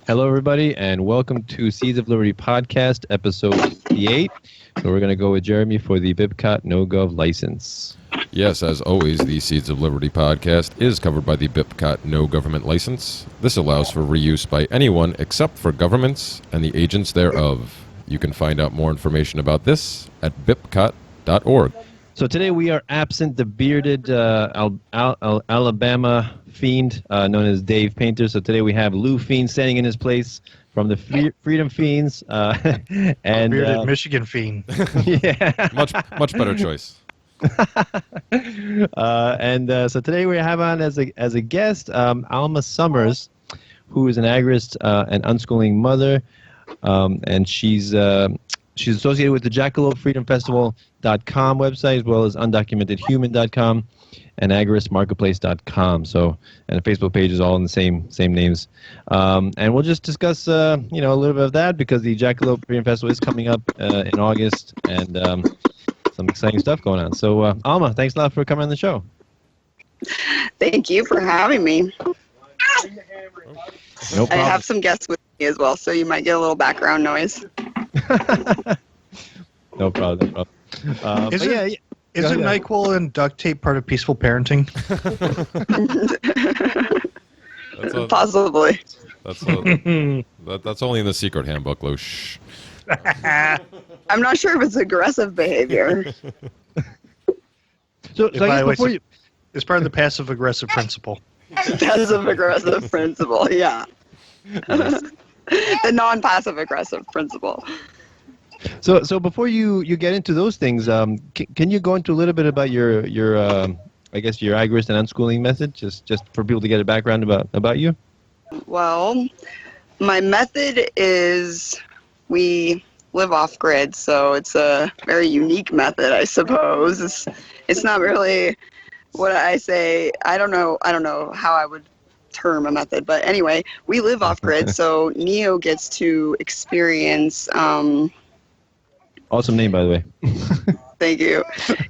Hello, everybody, and welcome to Seeds of Liberty podcast, episode 58. So we're going to go with Jeremy for the BIPCOT No-Gov license. Yes, as always, the Seeds of Liberty podcast is covered by the BIPCOT No Government License. This allows for reuse by anyone except for governments and the agents thereof. You can find out more information about this at bipcot.org. So today we are absent the bearded Alabama fiend known as Dave Painter. So today we have Lou Feen standing in his place from the Freedom Fiends. And bearded Michigan fiend. Yeah. Much better choice. So today we have on as a guest Alma Sommer, who is an agorist and unschooling mother, and she's associated with the Jackalope Freedom Festival.com website, as well as undocumentedhuman.com and agoristmarketplace.com. So, and the Facebook page is all in the same names. And we'll just discuss, a little bit of that because the Jackalope Freedom Festival is coming up in August, and some exciting stuff going on. So, Alma, thanks a lot for coming on the show. Thank you for having me. No problem. I have some guests with me as well, so you might get a little background noise. No problem. Isn't NyQuil and duct tape part of peaceful parenting? Possibly. That's only in the secret handbook, Lou. Shh. I'm not sure if it's aggressive behavior. So I guess before you... It's part of the passive-aggressive principle. Passive-aggressive principle, yeah. The non-passive aggressive principle. So before you get into those things, can you go into a little bit about your I guess your agorist and unschooling method, just for people to get a background about you? Well, my method is we live off grid, so it's a very unique method, I suppose. It's not really what I say. I don't know how I would term a method, but anyway, we live off grid, so Neo gets to experience awesome name, by the way. Thank you.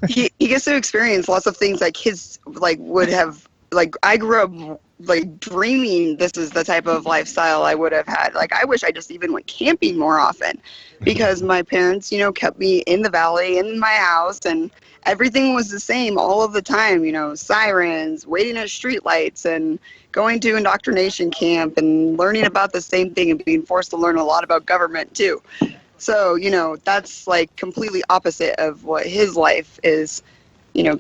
He gets to experience lots of things that kids would have. I grew up dreaming this is the type of lifestyle I would have had. I wish I just even went camping more often, because my parents kept me in the valley in my house, and everything was the same all of the time. Sirens, waiting at streetlights, and going to indoctrination camp and learning about the same thing and being forced to learn a lot about government too. So, that's completely opposite of what his life is,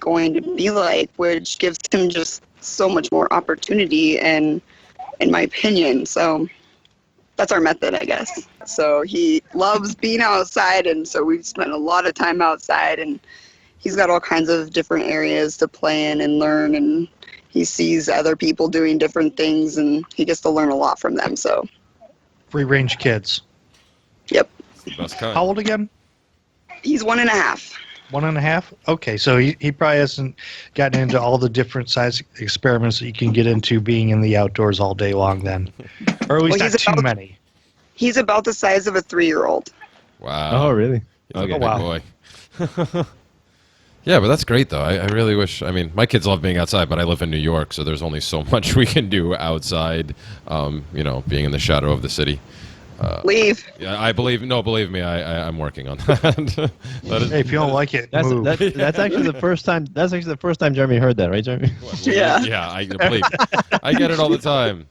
going to be like, which gives him just so much more opportunity, and in my opinion. So that's our method, I guess. So he loves being outside, and so we've spent a lot of time outside, and he's got all kinds of different areas to play in and learn, and he sees other people doing different things, and he gets to learn a lot from them. So free-range kids. Yep. Best kind. How old again? He's 1.5. 1.5? Okay, so he probably hasn't gotten into all the different size experiments that you can get into being in the outdoors all day long then. Or at least not too many. He's about the size of a 3-year-old. Wow. Oh, really? He's like a big boy. Yeah, but that's great, though. I really wish... my kids love being outside, but I live in New York, so there's only so much we can do outside, being in the shadow of the city. Leave. Yeah, believe me, I'm working on that. Hey, if you don't like it, move. That's actually the first time. That's actually the first time Jeremy heard that, right, Jeremy? Yeah. Yeah, I believe. I get it all the time.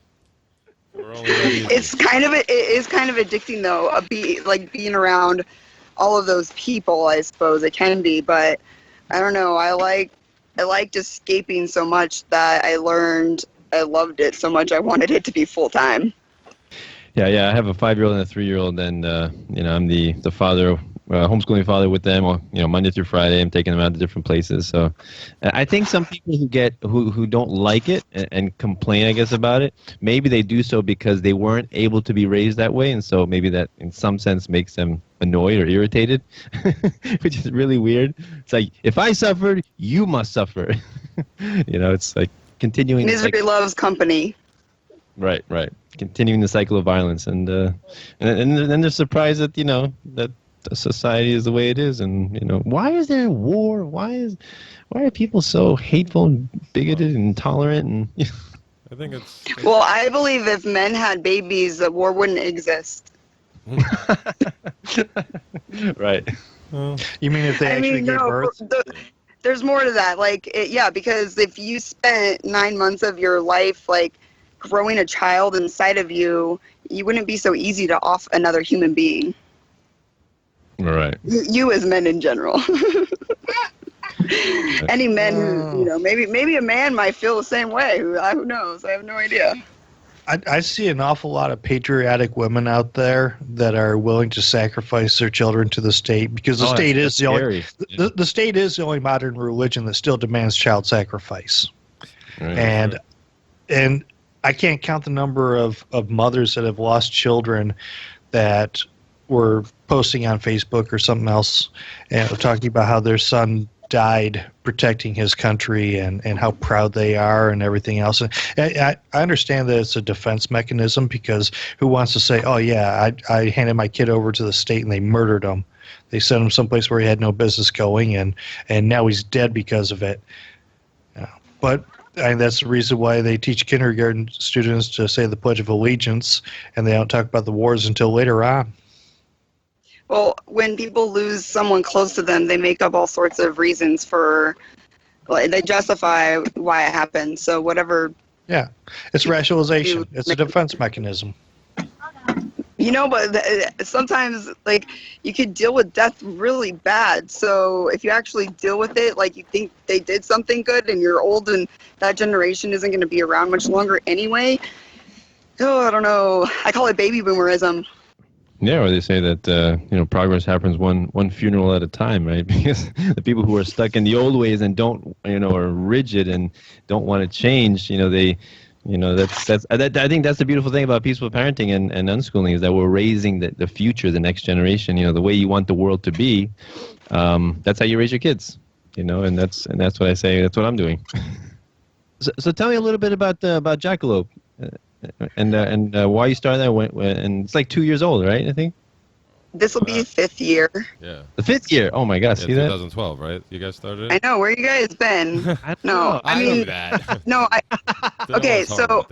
It is kind of addicting though. Being around all of those people. I suppose it can be, but I don't know. I liked escaping so much that I loved it so much. I wanted it to be full time. Yeah. I have a 5-year-old and a 3-year-old, and I'm the father, homeschooling father with them. Monday through Friday, I'm taking them out to different places. So, I think some people who don't like it and complain, I guess, about it, maybe they do so because they weren't able to be raised that way, and so maybe that, in some sense, makes them annoyed or irritated, which is really weird. It's like, if I suffered, you must suffer. It's like continuing. Misery loves company. Right. Continuing the cycle of violence, and then they're surprised that that society is the way it is, and why is there war? Why are people so hateful and bigoted and intolerant? And I think it's. Well, I believe if men had babies, the war wouldn't exist. Right. You mean if they actually gave birth? There's more to that. Like, because if you spent 9 months of your life, like, growing a child inside of you, you wouldn't be so easy to off another human being. Right. You as men in general. Any men who, maybe a man might feel the same way. Who knows? I have no idea. I see an awful lot of patriotic women out there that are willing to sacrifice their children to the state because the state is the only the state is the only modern religion that still demands child sacrifice. Right. And I can't count the number of mothers that have lost children that were posting on Facebook or something else and talking about how their son died protecting his country and how proud they are and everything else. And I understand that it's a defense mechanism because who wants to say, oh, yeah, I handed my kid over to the state and they murdered him. They sent him someplace where he had no business going and now he's dead because of it. But that's the reason why they teach kindergarten students to say the Pledge of Allegiance and they don't talk about the wars until later on. Well, when people lose someone close to them, they make up all sorts of reasons they justify why it happened. So whatever. Yeah, it's rationalization. It's a defense mechanism. But sometimes, like, you could deal with death really bad. So if you actually deal with it, like, you think they did something good and you're old and that generation isn't going to be around much longer anyway. Oh, I don't know. I call it baby boomerism. Yeah, or they say that progress happens one funeral at a time, right? Because the people who are stuck in the old ways and don't are rigid and don't want to change, I think that's the beautiful thing about peaceful parenting and unschooling is that we're raising the future, the next generation. The way you want the world to be. That's how you raise your kids. And that's what I say. That's what I'm doing. So tell me a little bit about Jackalope. And why you started that? And it's like 2 years old, right? I think. This will be 5th year. Yeah. The 5th year. Oh my gosh! Yeah, see 2012, right? You guys started it. I know. Where you guys been? I mean that. No. Okay, so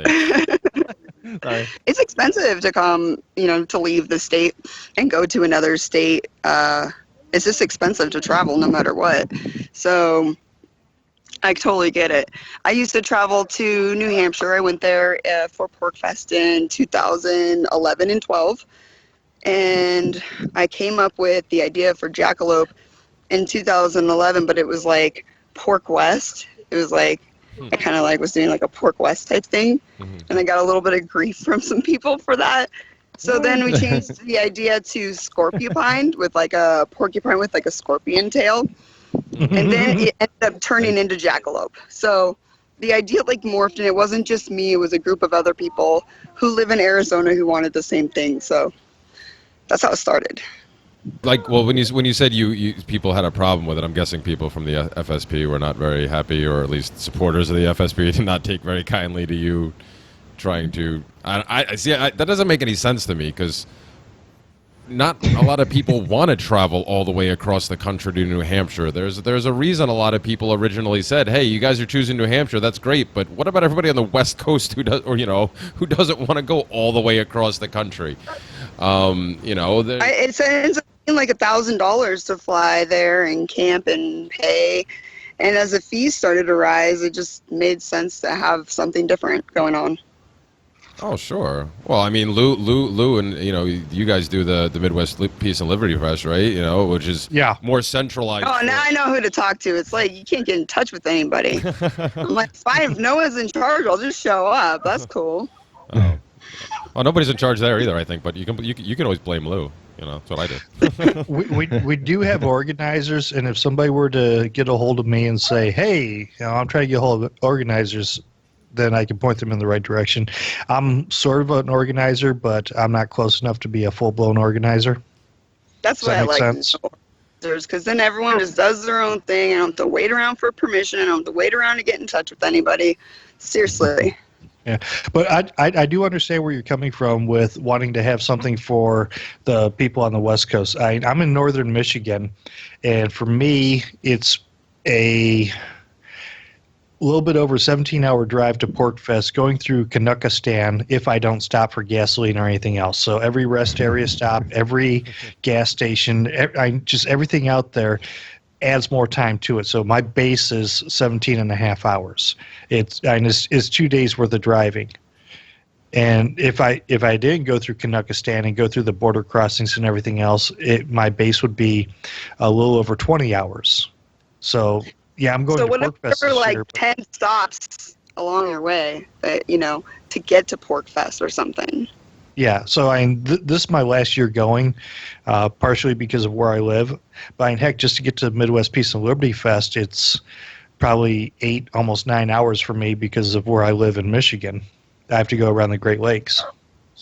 it's expensive to come, to leave the state and go to another state. It's just expensive to travel, no matter what. So. I totally get it. I used to travel to New Hampshire. I went there for Porcfest in 2011 and 12. And I came up with the idea for Jackalope in 2011, but it was like Pork West. It was like, I kind of was doing like a Pork West type thing. Mm-hmm. And I got a little bit of grief from some people for that. So then we changed the idea to Scorpiopine with like a porcupine with like a scorpion tail. And then it ended up turning into Jackalope. So the idea morphed, and it wasn't just me. It was a group of other people who live in Arizona who wanted the same thing. So that's how it started. When you said you people had a problem with it, I'm guessing people from the FSP were not very happy, or at least supporters of the FSP did not take very kindly to you trying to. I see. That doesn't make any sense to me because. Not a lot of people want to travel all the way across the country to New Hampshire. There's a reason a lot of people originally said, "Hey, you guys are choosing New Hampshire. That's great, but what about everybody on the West Coast who doesn't want to go all the way across the country?" It ends up being like $1,000 to fly there and camp and pay. And as the fees started to rise, it just made sense to have something different going on. Oh, sure. Well, I mean, Lou, and you guys do the Midwest Peace and Liberty Fest, right? Which is more centralized. Oh, now I know who to talk to. It's like you can't get in touch with anybody. I'm like, fine, if no one's in charge, I'll just show up. That's cool. Oh, well, nobody's in charge there either, I think. But you can always blame Lou. That's what I do. we do have organizers, and if somebody were to get a hold of me and say, "Hey, I'm trying to get a hold of organizers," then I can point them in the right direction. I'm sort of an organizer, but I'm not close enough to be a full-blown organizer. That's what I like. Because then everyone just does their own thing. I don't have to wait around for permission. I don't have to wait around to get in touch with anybody. Seriously. Yeah, but I do understand where you're coming from with wanting to have something for the people on the West Coast. I'm in northern Michigan, and for me, it's little bit over 17-hour drive to Porcfest, going through Canuckistan if I don't stop for gasoline or anything else. So every rest area stop, every gas station, just everything out there adds more time to it. So my base is 17 and a half hours. It's 2 days worth of driving. And if I didn't go through Canuckistan and go through the border crossings and everything else, my base would be a little over 20 hours. So yeah, I'm going to Porcfest this like year. 10 stops along your way, to get to Porcfest or something. Yeah, so this is my last year going, partially because of where I live. But heck, just to get to Midwest Peace and Liberty Fest, it's probably 8, almost 9 hours for me because of where I live in Michigan. I have to go around the Great Lakes,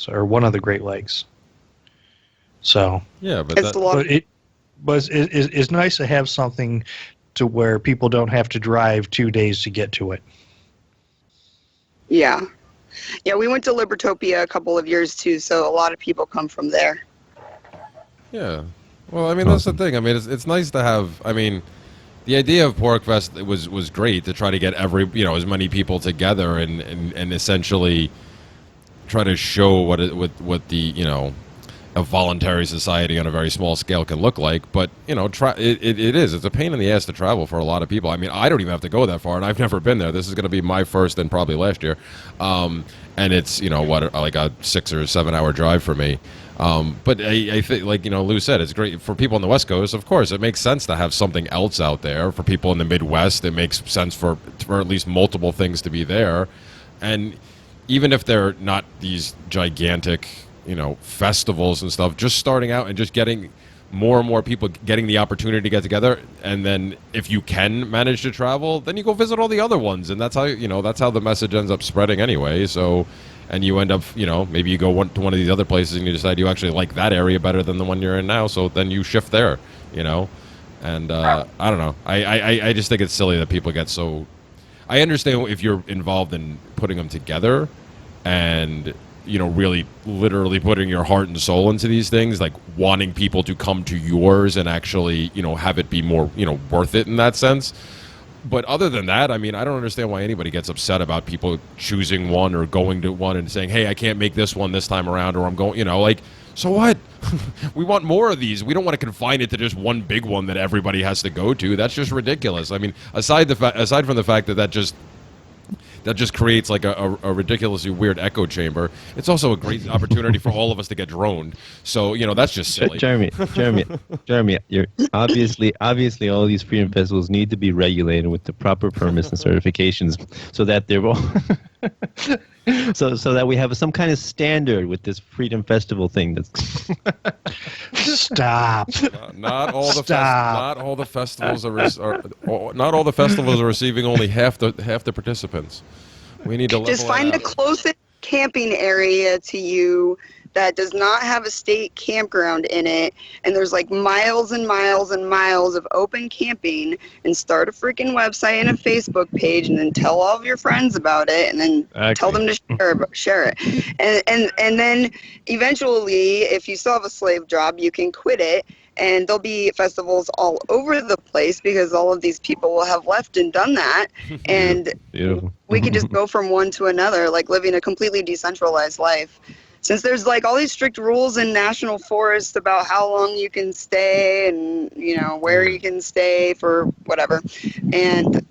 or one of the Great Lakes. So yeah, but it's nice to have something to where people don't have to drive 2 days to get to it. Yeah. Yeah, we went to Libertopia a couple of years too, so a lot of people come from there. Yeah. Well, I mean, that's the thing. I mean, it's nice to have, I mean, the idea of Porcfest was great to try to get as many people together and essentially try to show what the, a voluntary society on a very small scale can look like. But, it's a pain in the ass to travel for a lot of people. I mean, I don't even have to go that far, and I've never been there. This is going to be my first and probably last year. And it's, like a 6 or 7 hour drive for me. But I think, like, Lou said, it's great for people on the West Coast. Of course, it makes sense to have something else out there. For people in the Midwest, it makes sense for at least multiple things to be there. And even if they're not these gigantic, festivals and stuff, just starting out and just getting more and more people getting the opportunity to get together. And then if you can manage to travel, then you go visit all the other ones. And that's how, that's how the message ends up spreading anyway. So, and you end up, maybe you go to one of these other places and you decide you actually like that area better than the one you're in now. So then you shift there, and I don't know. I just think it's silly that people get so, I understand if you're involved in putting them together and, really literally putting your heart and soul into these things, like wanting people to come to yours and actually, have it be more, worth it in that sense. But other than that, I mean, I don't understand why anybody gets upset about people choosing one or going to one and saying, hey, I can't make this one this time around, or I'm going, so what? We want more of these. We don't want to confine it to just one big one that everybody has to go to. That's just ridiculous. I mean, aside from the fact that just creates like a ridiculously weird echo chamber. It's also a great opportunity for all of us to get droned. So, that's just silly. Jeremy, you're obviously all these freedom festivals need to be regulated with the proper permits and certifications so that they're all so that we have some kind of standard with this freedom festival thing. That's Stop. Not all the festivals are receiving only half the participants. We need to just find the closest camping area to you that does not have a state campground in it, and there's like miles and miles and miles of open camping, and start a freaking website and a Facebook page, and then tell all of your friends about it, and then tell them to share it. And then eventually, if you still have a slave job, you can quit it, and there'll be festivals all over the place because all of these people will have left and done that, and we could just go from one to another, like living a completely decentralized life. Since there's like all these strict rules in national forests about how long you can stay and, where you can stay for whatever. And,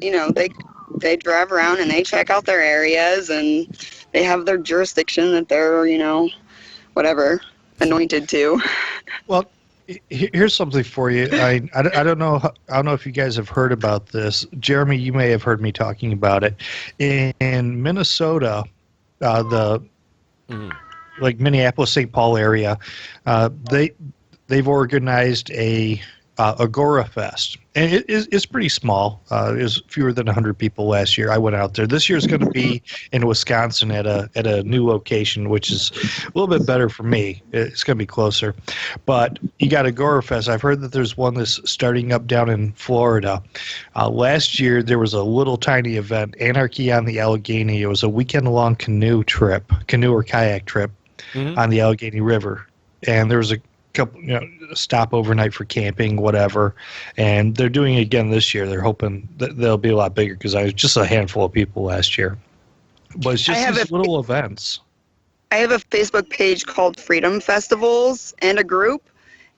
they drive around and they check out their areas and they have their jurisdiction that they're, whatever, anointed to. Well, here's something for you. I don't know if you guys have heard about this. Jeremy, you may have heard me talking about it. In Minnesota, like Minneapolis, St. Paul area, they've organized a Agora Fest, and it's pretty small. It was fewer than 100 people last year. I went out there. This year is going to be in Wisconsin at a new location, which is a little bit better for me. It's going to be closer, but you got Agora Fest. I've heard that there's one that's starting up down in Florida. Last year there was a little tiny event, Anarchy on the Allegheny. It was a weekend-long canoe or kayak trip on the Allegheny River, and there was couple, stop overnight for camping, whatever. And they're doing it again this year. They're hoping that they'll be a lot bigger because I was just a handful of people last year. But it's just these little events. I have a Facebook page called Freedom Festivals and a group.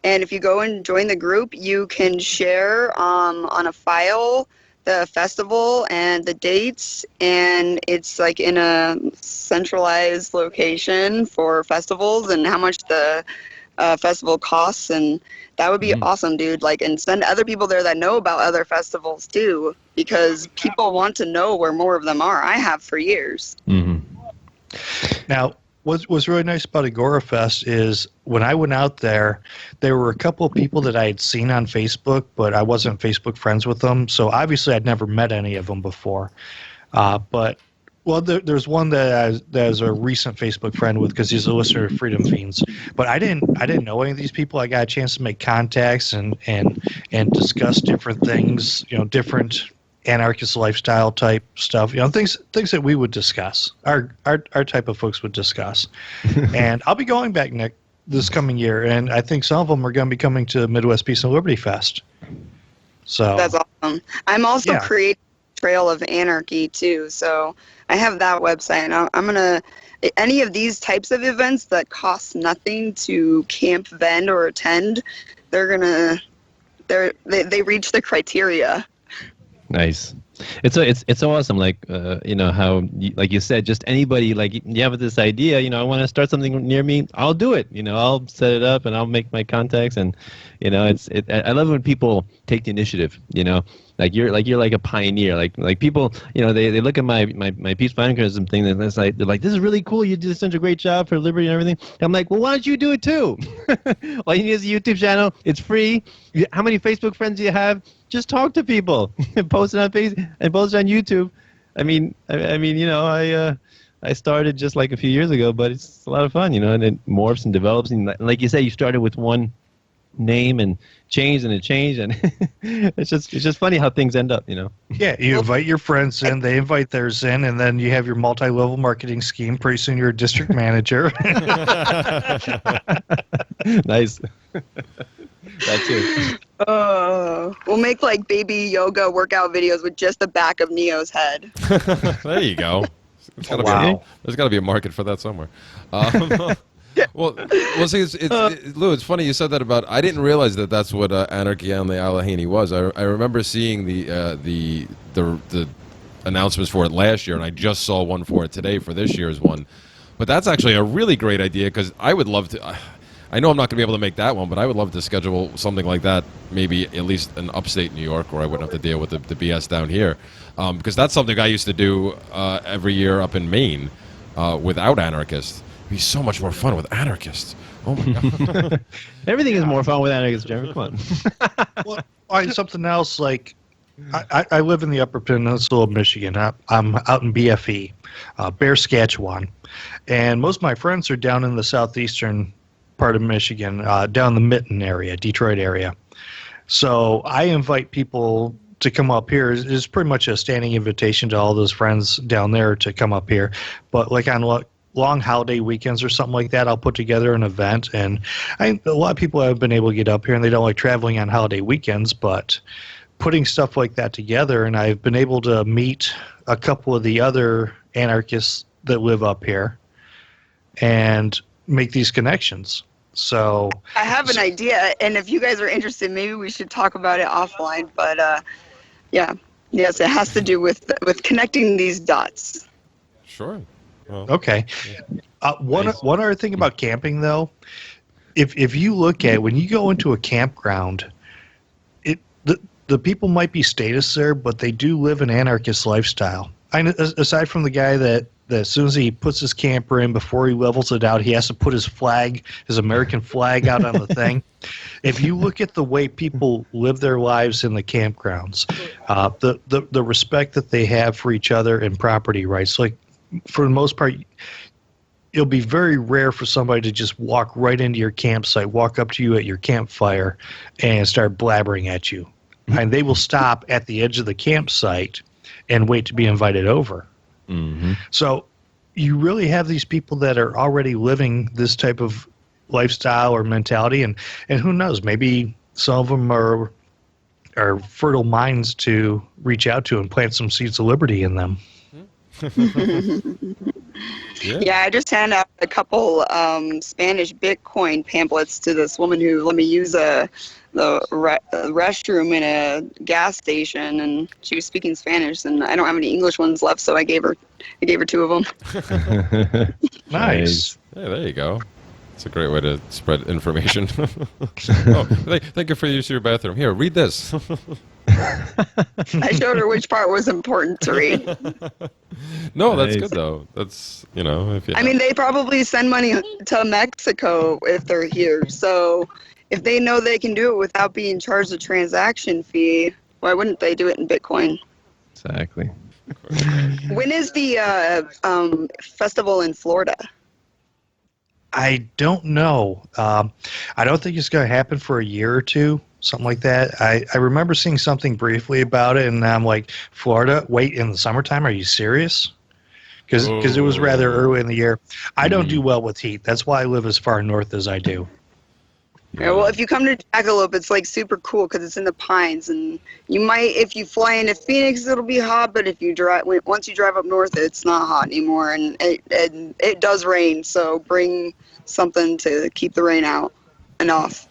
And if you go and join the group, you can share on a file the festival and the dates, and it's like in a centralized location for festivals and how much the festival costs, and that would be awesome, dude. Like, and send other people there that know about other festivals too, because people want to know where more of them are. I have for years. Now, what's really nice about Agora Fest is when I went out there were a couple of people that I had seen on Facebook, but I wasn't Facebook friends with them. So obviously I'd never met any of them before. There's one that I was a recent Facebook friend with because he's a listener to Freedom Fiends. But I didn't know any of these people. I got a chance to make contacts and discuss different things, different anarchist lifestyle type stuff, things that we would discuss, our type of folks would discuss. And I'll be going back this coming year, and I think some of them are going to be coming to Midwest Peace and Liberty Fest. So that's awesome. I'm also creating Trail of Anarchy too, so I have that website, and I'm gonna any of these types of events that cost nothing to camp, vend, or attend, they reach the criteria. Nice. It's awesome. Like how like you said, just anybody, like you have this idea, I want to start something near me, I'll do it. I'll set it up and I'll make my contacts, and I love when people take the initiative. Like you're like a pioneer. Like people, they look at my peaceful anarchism thing, and they're like, this is really cool. You did such a great job for liberty and everything. I'm like, well, why don't you do it too? All you need is a YouTube channel. It's free. How many Facebook friends do you have? Just talk to people and post it on Facebook and post it on YouTube. I started just like a few years ago, but it's a lot of fun, and it morphs and develops. And like you said, you started with one name and changed, and it's just funny how things end up. Yeah, you invite your friends in, they invite theirs in, and then you have your multi-level marketing scheme. Pretty soon you're a district manager. Nice. That's it. We'll make like baby yoga workout videos with just the back of Neo's head. There you go. There's got to be a market for that somewhere. Well, see, Lou, it's funny you said that about. I didn't realize that that's what Anarchy on the Allegheny was. I remember seeing the announcements for it last year, and I just saw one for it today for this year's one. But that's actually a really great idea, because I would love to. I know I'm not going to be able to make that one, but I would love to schedule something like that, maybe at least in upstate New York, where I wouldn't have to deal with the BS down here. Because that's something I used to do every year up in Maine without anarchists. It'd be so much more fun with anarchists. Oh, my God. Everything is more fun with anarchists, Jeremy. Come on. Well, something else, like, I live in the Upper Peninsula of Michigan. I'm out in BFE, Bear, Saskatchewan. And most of my friends are down in the southeastern part of Michigan, down the Mitten area, Detroit area. So I invite people to come up here. It's pretty much a standing invitation to all those friends down there to come up here. But like on long holiday weekends or something like that, I'll put together an event. And a lot of people have been able to get up here, and they don't like traveling on holiday weekends, but putting stuff like that together, and I've been able to meet a couple of the other anarchists that live up here and make these connections. So I have an idea, and if you guys are interested, maybe we should talk about it offline. But yes, it has to do with connecting these dots. Sure. Well, okay. One other thing about camping, though, if you look at when you go into a campground, the people might be statists there, but they do live an anarchist lifestyle. Aside from the guy that as soon as he puts his camper in, before he levels it out, he has to put his American flag out on the thing. If you look at the way people live their lives in the campgrounds, the respect that they have for each other and property rights, like for the most part, it'll be very rare for somebody to just walk right into your campsite, walk up to you at your campfire, and start blabbering at you. And they will stop at the edge of the campsite and wait to be invited over. Mm-hmm. So you really have these people that are already living this type of lifestyle or mentality, and who knows, maybe some of them are fertile minds to reach out to and plant some seeds of liberty in them. Yeah, I just handed out a couple Spanish Bitcoin pamphlets to this woman who let me use the restroom in a gas station, and she was speaking Spanish, and I don't have any English ones left, so I gave her 2 of them. Nice. Yeah, there you go. It's a great way to spread information. Thank you for using your bathroom. Here, read this. I showed her which part was important to read. No, that's good though. That's if you. I mean, they probably send money to Mexico if they're here. So if they know they can do it without being charged a transaction fee, why wouldn't they do it in Bitcoin? Exactly. When is the festival in Florida? I don't know. I don't think it's going to happen for a year or two, something like that. I remember seeing something briefly about it, and I'm like, Florida? Wait, in the summertime? Are you serious? Because it was rather early in the year. I don't do well with heat. That's why I live as far north as I do. Yeah, well, if you come to Jackalope, it's like super cool because it's in the pines, and you might, if you fly into Phoenix, it'll be hot. But if you once you drive up north, it's not hot anymore, and it does rain. So bring something to keep the rain out and off.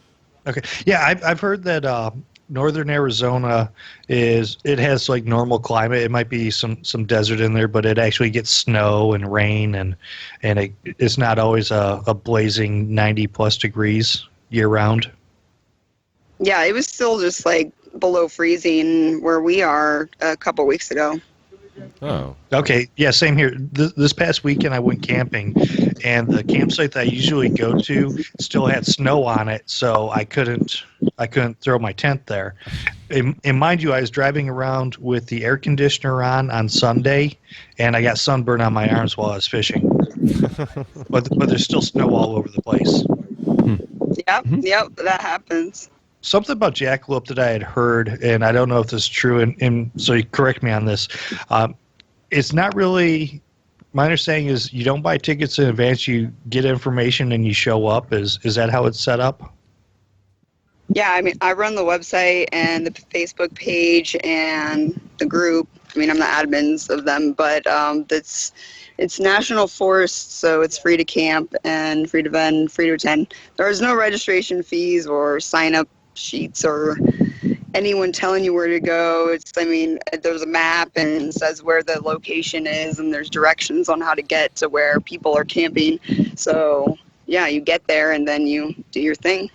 Okay, yeah, I've heard that northern Arizona has like normal climate. It might be some desert in there, but it actually gets snow and rain, and it's not always a blazing 90+ degrees year round. Yeah, it was still just like below freezing where we are a couple weeks ago. Oh. Okay, yeah, same here. This past weekend I went camping, and the campsite that I usually go to still had snow on it, so I couldn't throw my tent there. And mind you, I was driving around with the air conditioner on Sunday, and I got sunburn on my arms while I was fishing. but there's still snow all over the place. Yep, that happens. Something about Jackalope that I had heard, and I don't know if this is true, and so you correct me on this. It's not really, my understanding is you don't buy tickets in advance, you get information and you show up. Is that how it's set up? Yeah, I mean, I run the website and the Facebook page and the group. I mean, I'm the admins of them, but it's national forest, so it's free to camp and free to vend, free to attend. There is no registration fees or sign-up sheets or anyone telling you where to go. There's a map and it says where the location is, and there's directions on how to get to where people are camping. So, yeah, you get there and then you do your thing.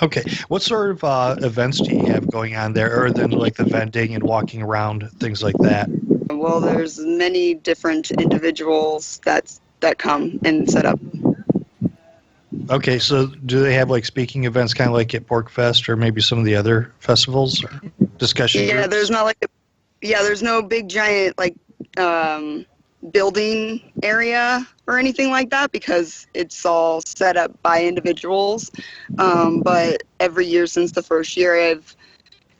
Okay. What sort of events do you have going on there, other than like the vending and walking around, things like that? Well, there's many different individuals that come and set up. Okay, so do they have like speaking events, kind of like at Porcfest or maybe some of the other festivals or discussion groups? There's no big giant like building area or anything like that because it's all set up by individuals. But every year since the first year, I've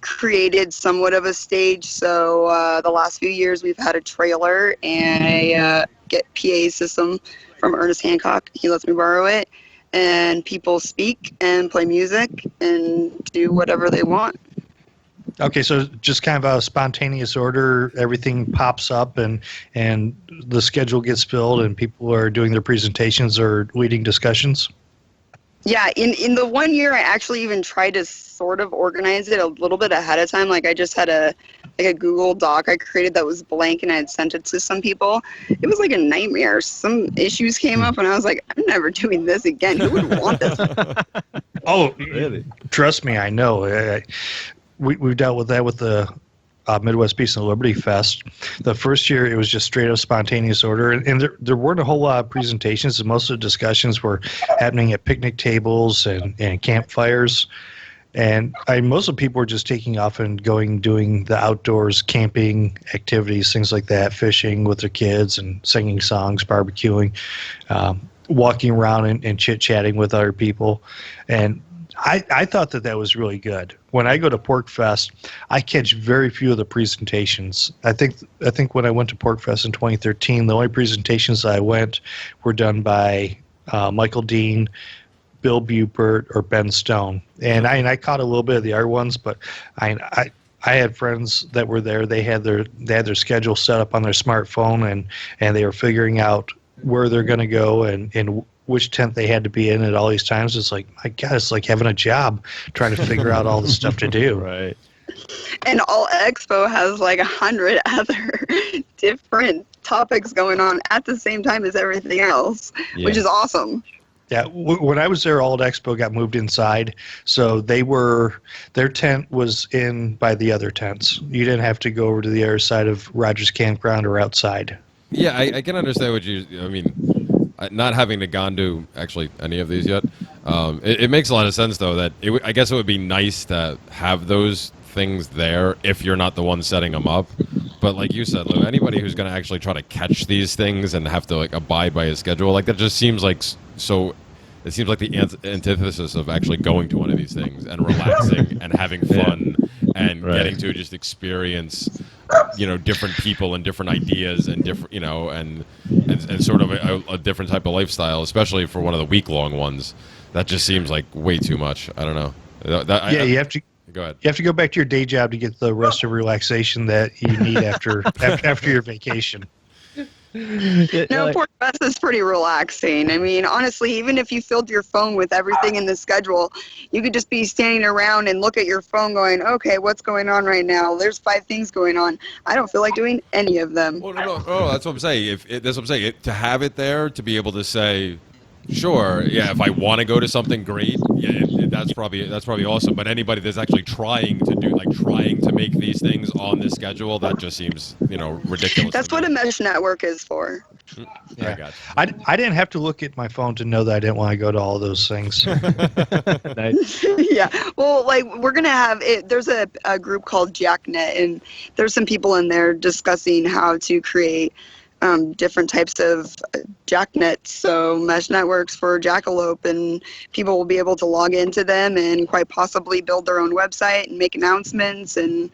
created somewhat of a stage. So the last few years we've had a trailer and a get PA system from Ernest Hancock. He lets me borrow it. And people speak and play music and do whatever they want. Okay, so just kind of a spontaneous order, everything pops up and the schedule gets filled and people are doing their presentations or leading discussions? Yeah, in the 1 year, I actually even tried to sort of organize it a little bit ahead of time. Like I just had a Google Doc I created that was blank and I had sent it to some people. It was like a nightmare. Some issues came up and I was like, I'm never doing this again. Who would want this? Oh, Really? Trust me, I know. We've dealt with that with the Midwest Peace and Liberty Fest. The first year, it was just straight up spontaneous order, and there weren't a whole lot of presentations. Most of the discussions were happening at picnic tables and campfires. And most of the people were just taking off and doing the outdoors camping activities, things like that, fishing with their kids and singing songs, barbecuing, walking around and chit-chatting with other people. And I thought that was really good. When I go to Porcfest, I catch very few of the presentations. I think when I went to Porcfest in 2013, the only presentations I went were done by Michael Dean, Bill Buford or Ben Stone. And I caught a little bit of the other ones, but I had friends that were there. They had their schedule set up on their smartphone, and they were figuring out where they're going to go and which tent they had to be in at all these times. It's like, my God, it's like having a job trying to figure out all the stuff to do. Right. And All Expo has like 100 other different topics going on at the same time as everything else, which is awesome. Yeah, when I was there, Alt Expo got moved inside, so their tent was in by the other tents. You didn't have to go over to the other side of Rogers Campground or outside. Yeah, I can understand what I mean, not having to gone to actually any of these yet, it makes a lot of sense, though, that I guess it would be nice to have those things there if you're not the one setting them up. But like you said, Lou, anybody who's going to actually try to catch these things and have to like abide by a schedule, like that just seems like it seems like the antithesis of actually going to one of these things and relaxing and having fun and getting to just experience, different people and different ideas and different, and sort of a different type of lifestyle, especially for one of the week-long ones. That just seems like way too much. I don't know. You have to. Go ahead. You have to go back to your day job to get the rest of relaxation that you need after your vacation. No, Porcfest is pretty relaxing. I mean, honestly, even if you filled your phone with everything in the schedule, you could just be standing around and look at your phone going, okay, what's going on right now? There's 5 things going on. I don't feel like doing any of them. Well, no, that's what I'm saying. That's what I'm saying. To have it there, to be able to say, sure, yeah, if I want to go to something great, yeah, that's probably awesome. But anybody that's actually trying to make these things on the schedule, that just seems, ridiculous. That's what a mesh network is for. Yeah. I got you. I didn't have to look at my phone to know that I didn't want to go to all those things. Nice. Yeah. Well, like we're going to have it. There's a group called JackNet, and there's some people in there discussing how to create different types of JackNets, so mesh networks for Jackalope, and people will be able to log into them and quite possibly build their own website and make announcements and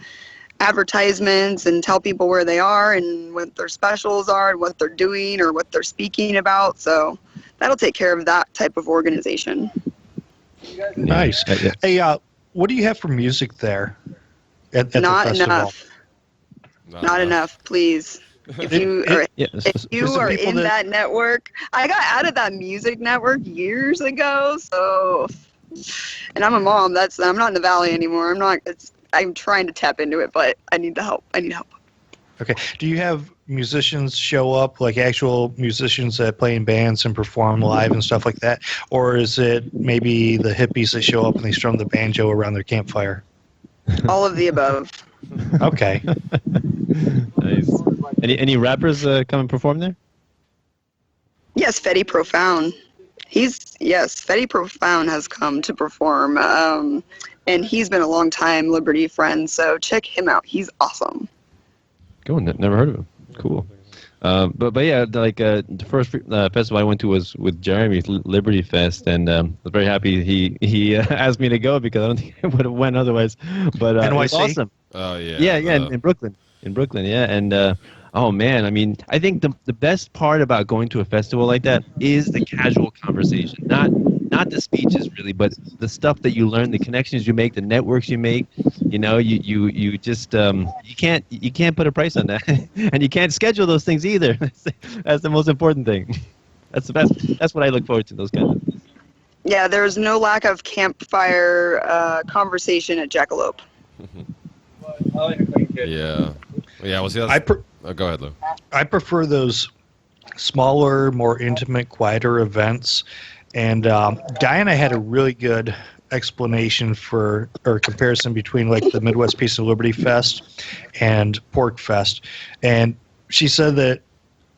advertisements and tell people where they are and what their specials are and what they're doing or what they're speaking about. So that'll take care of that type of organization. Nice. Hey, what do you have for music there at Not the festival? enough. Not enough, please. If you are in that network, I got out of that music network years ago. So, and I'm a mom. I'm not in the Valley anymore. I'm trying to tap into it, but I need the help. Okay. Do you have musicians show up, like actual musicians that play in bands and perform live and stuff like that? Or is it maybe the hippies that show up and they strum the banjo around their campfire? All of the above. Okay. Nice. Any rappers come and perform there? Yes, Fetty Profound. Fetty Profound has come to perform, and he's been a long time Liberty friend, so check him out. He's awesome. Cool. Never heard of him. Cool. But yeah, like the first festival I went to was with Jeremy's Liberty Fest, and I was very happy he asked me to go because I don't think I would have went otherwise. But it was awesome. Oh yeah. Yeah, in Brooklyn. Yeah, and oh man, I mean, I think the best part about going to a festival like that is the casual conversation, not the speeches really, but the stuff that you learn, the connections you make, the networks you make. You just you can't put a price on that, and you can't schedule those things either. That's the most important thing. That's the best. That's what I look forward to. Those kinds of things. Yeah, there's no lack of campfire conversation at Jackalope. Yeah. Well, see, go ahead, Lou. I prefer those smaller, more intimate, quieter events. And Diana had a really good explanation or comparison between like the Midwest Peace and Liberty Fest and Porcfest. And she said that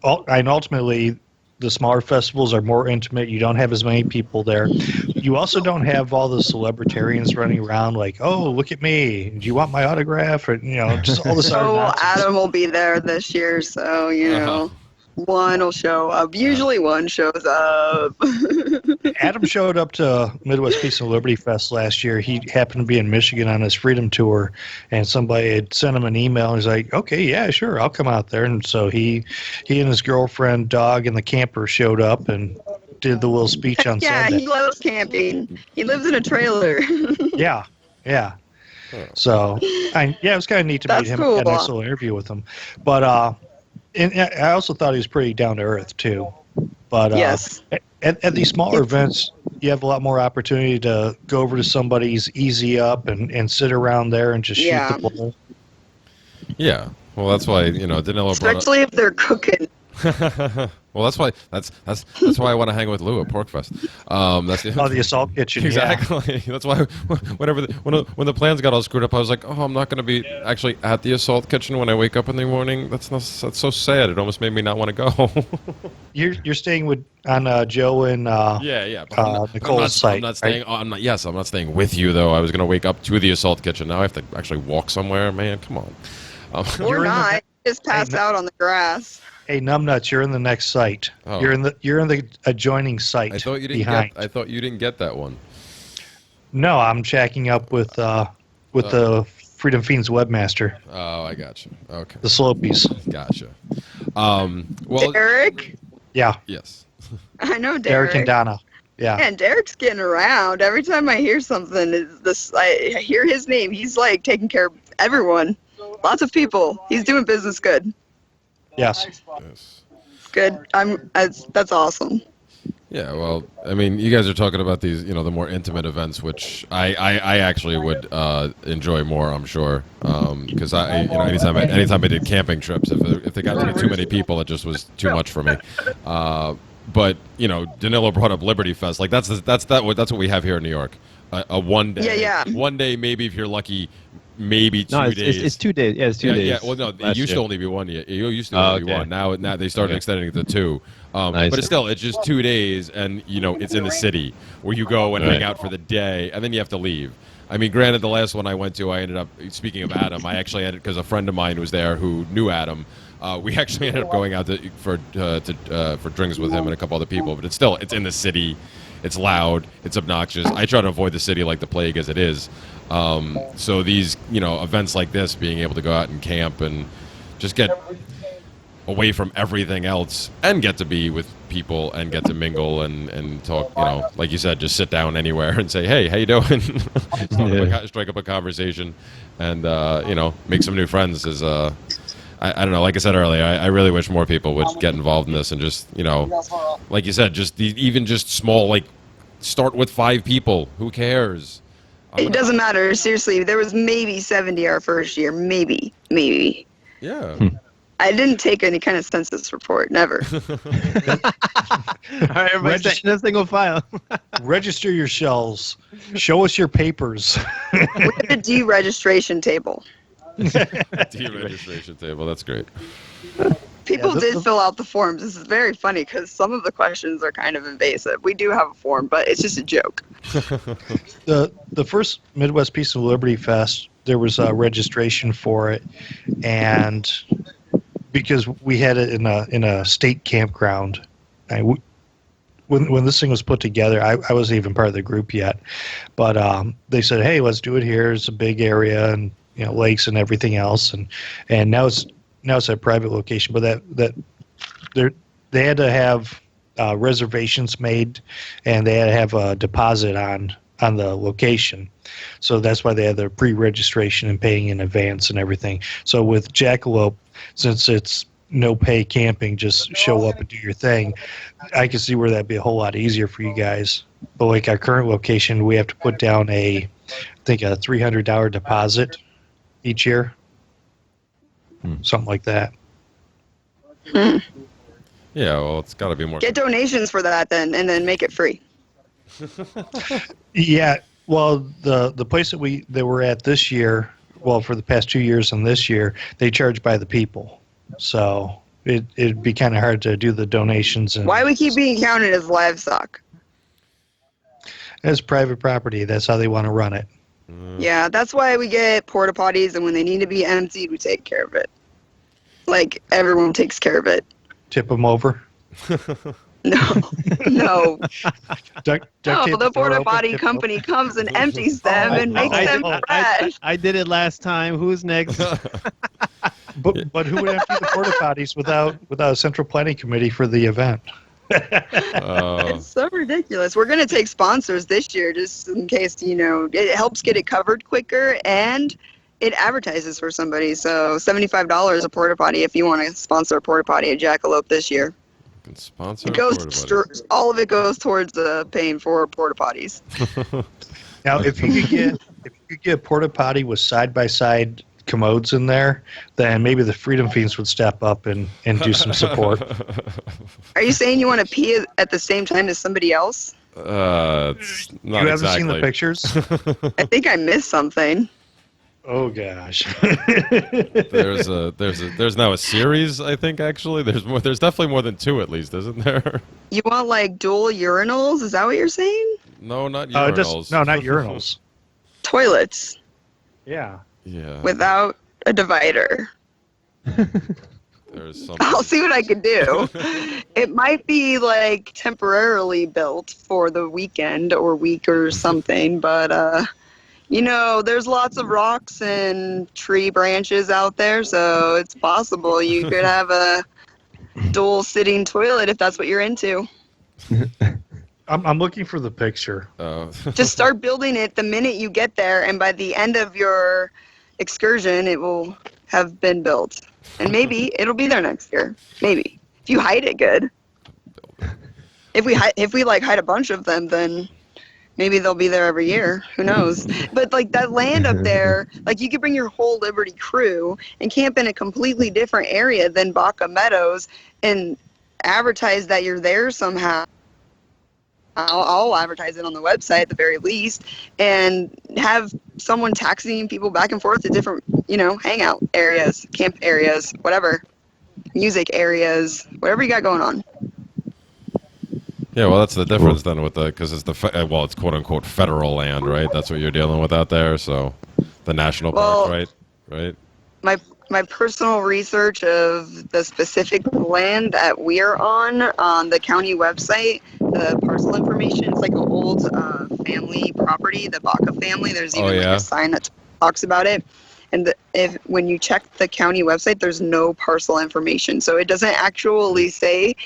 ultimately the smaller festivals are more intimate. You don't have as many people there. You also don't have all the celebritarians running around like, oh, look at me. Do you want my autograph? Or, just all this other nonsense. Adam will be there this year, so, one will show up. Usually one shows up. Adam showed up to Midwest Peace and Liberty Fest last year. He happened to be in Michigan on his Freedom Tour, and somebody had sent him an email. He's like, okay, yeah, sure, I'll come out there. And so he and his girlfriend, dog, and the camper showed up and did the little speech on Yeah, Sunday. he loves camping. He lives in a trailer. Yeah. So, it was kind of neat to meet That's him. cool. Had a nice little interview with him. But and I also thought he was pretty down to earth too. But Yes. at these smaller events, you have a lot more opportunity to go over to somebody's easy up and sit around there and just shoot the ball. Yeah. Well, that's why Danilo Especially if they're cooking. Well, that's why I want to hang with Lou at Porcfest. That's The assault kitchen. Exactly. Yeah. That's why when the plans got all screwed up, I was like, oh, I'm not going to be actually at the assault kitchen when I wake up in the morning. That's so sad. It almost made me not want to go. You're staying on Joe and Nicole's site. I'm not staying. Right? I'm not staying with you though. I was going to wake up to the assault kitchen. Now I have to actually walk somewhere. Man, come on. Or not. Just pass out on the grass. Hey, numbnuts! You're in the next site. Oh. You're in the adjoining site. I thought you didn't behind. I thought you didn't get that one. No, I'm checking up with the Freedom Fiends webmaster. Oh, I got you. Okay. The Slopies. Gotcha. Well, Derek? Yeah. Yes. I know Derek. Derek and Donna. Yeah. And Derek's getting around. Every time I hear something, I hear his name. He's like taking care of everyone. Lots of people. He's doing business good. Yes. Good. That's awesome. Yeah, well, I mean, you guys are talking about these, the more intimate events, which I actually would enjoy more, I'm sure, because anytime I did camping trips, if they got to be too many people, it just was too much for me. But Danilo brought up Liberty Fest, like that's what we have here in New York, a 1 day, Yeah. 1 day, maybe if you're lucky. Maybe 2 days. It's 2 days. Yeah, it's 2 days. Yeah, well, no, it used to only be 1 year. It used to only be one. Now they started extending it to 2. But it's just 2 days, and it's in the city where you go and hang out for the day, and then you have to leave. I mean, granted, the last one I went to, I ended up, speaking of Adam, I actually had it because a friend of mine was there who knew Adam. We actually ended up going out for drinks with him and a couple other people, but it's in the city. It's loud. It's obnoxious. I try to avoid the city like the plague as it is. So these, events like this, being able to go out and camp and just get away from everything else and get to be with people and get to mingle and talk, like you said, just sit down anywhere and say, hey, how you doing? Strike up a conversation and, make some new friends is, I don't know. Like I said earlier, I really wish more people would get involved in this and just, like you said, just even just small, like start with 5 people. Who cares? It doesn't matter. Seriously, there was maybe 70 our first year. Maybe. Yeah. I didn't take any kind of census report. Never. All right, everybody, stay in a single file. Register your shells. Show us your papers. We had a deregistration table. Deregistration table. That's great. People did fill out the forms. This is very funny because some of the questions are kind of invasive. We do have a form, but it's just a joke. The first Midwest Peace and Liberty Fest, there was a registration for it, and because we had it in a state campground, when this thing was put together, I wasn't even part of the group yet, but they said, hey, let's do it here. It's a big area and lakes and everything else, and now it's a private location, but that they had to have reservations made, and they had to have a deposit on the location. So that's why they had the pre-registration and paying in advance and everything. So with Jackalope, since it's no pay camping, just show up and do your thing, I can see where that'd be a whole lot easier for you guys. But like our current location, we have to put down I think a $300 deposit each year. Something like that. Yeah, well, it's got to be more. Get donations for that then, and then make it free. Yeah, well, the place that we're at this year, well, for the past 2 years and this year, they charge by the people. So it'd be kind of hard to do the donations. And why we keep being counted as livestock? It's private property. That's how they want to run it. Yeah, that's why we get porta potties, and when they need to be emptied, we take care of it. Like, everyone takes care of it. Tip them over? No. The porta potty company comes and empties them and makes them fresh. I did it last time. Who's next? But who would empty the porta potties without a central planning committee for the event? It's so ridiculous. We're going to take sponsors this year just in case, it helps get it covered quicker and it advertises for somebody. So $75 a porta potty if you want to sponsor a porta potty at Jackalope this year. Can sponsor All of it goes towards paying for porta potties. Now, if you could get a porta potty with side-by-side commodes in there, then maybe the Freedom Fiends would step up and do some support. Are you saying you want to pee at the same time as somebody else? It's not you haven't exactly. seen the pictures? I think I missed something. Oh gosh. There's now a series, I think, actually. There's definitely more than 2 at least, isn't there? You want like dual urinals? Is that what you're saying? No, not urinals. No, not urinals. Toilets. Yeah. Yeah. Without a divider. There's something. I'll see what I can do. It might be like temporarily built for the weekend or week or something, but there's lots of rocks and tree branches out there, so it's possible you could have a dual sitting toilet if that's what you're into. I'm looking for the picture. Just start building it the minute you get there, and by the end of your excursion, it will have been built. And maybe it'll be there next year. Maybe. If you hide it good. If we hide a bunch of them, then maybe they'll be there every year. Who knows? But like that land up there, like you could bring your whole Liberty crew and camp in a completely different area than Baca Meadows and advertise that you're there somehow. I'll advertise it on the website at the very least, and have someone taxiing people back and forth to different, hangout areas, camp areas, whatever, music areas, whatever you got going on. Yeah, well, that's the difference then with because it's it's quote unquote federal land, right? That's what you're dealing with out there. So the national park, right? My personal research of the specific land that we're on the county website, the parcel information, it's like an old family property, the Baca family. There's even like a sign that talks about it. And when you check the county website, there's no parcel information. So it doesn't actually say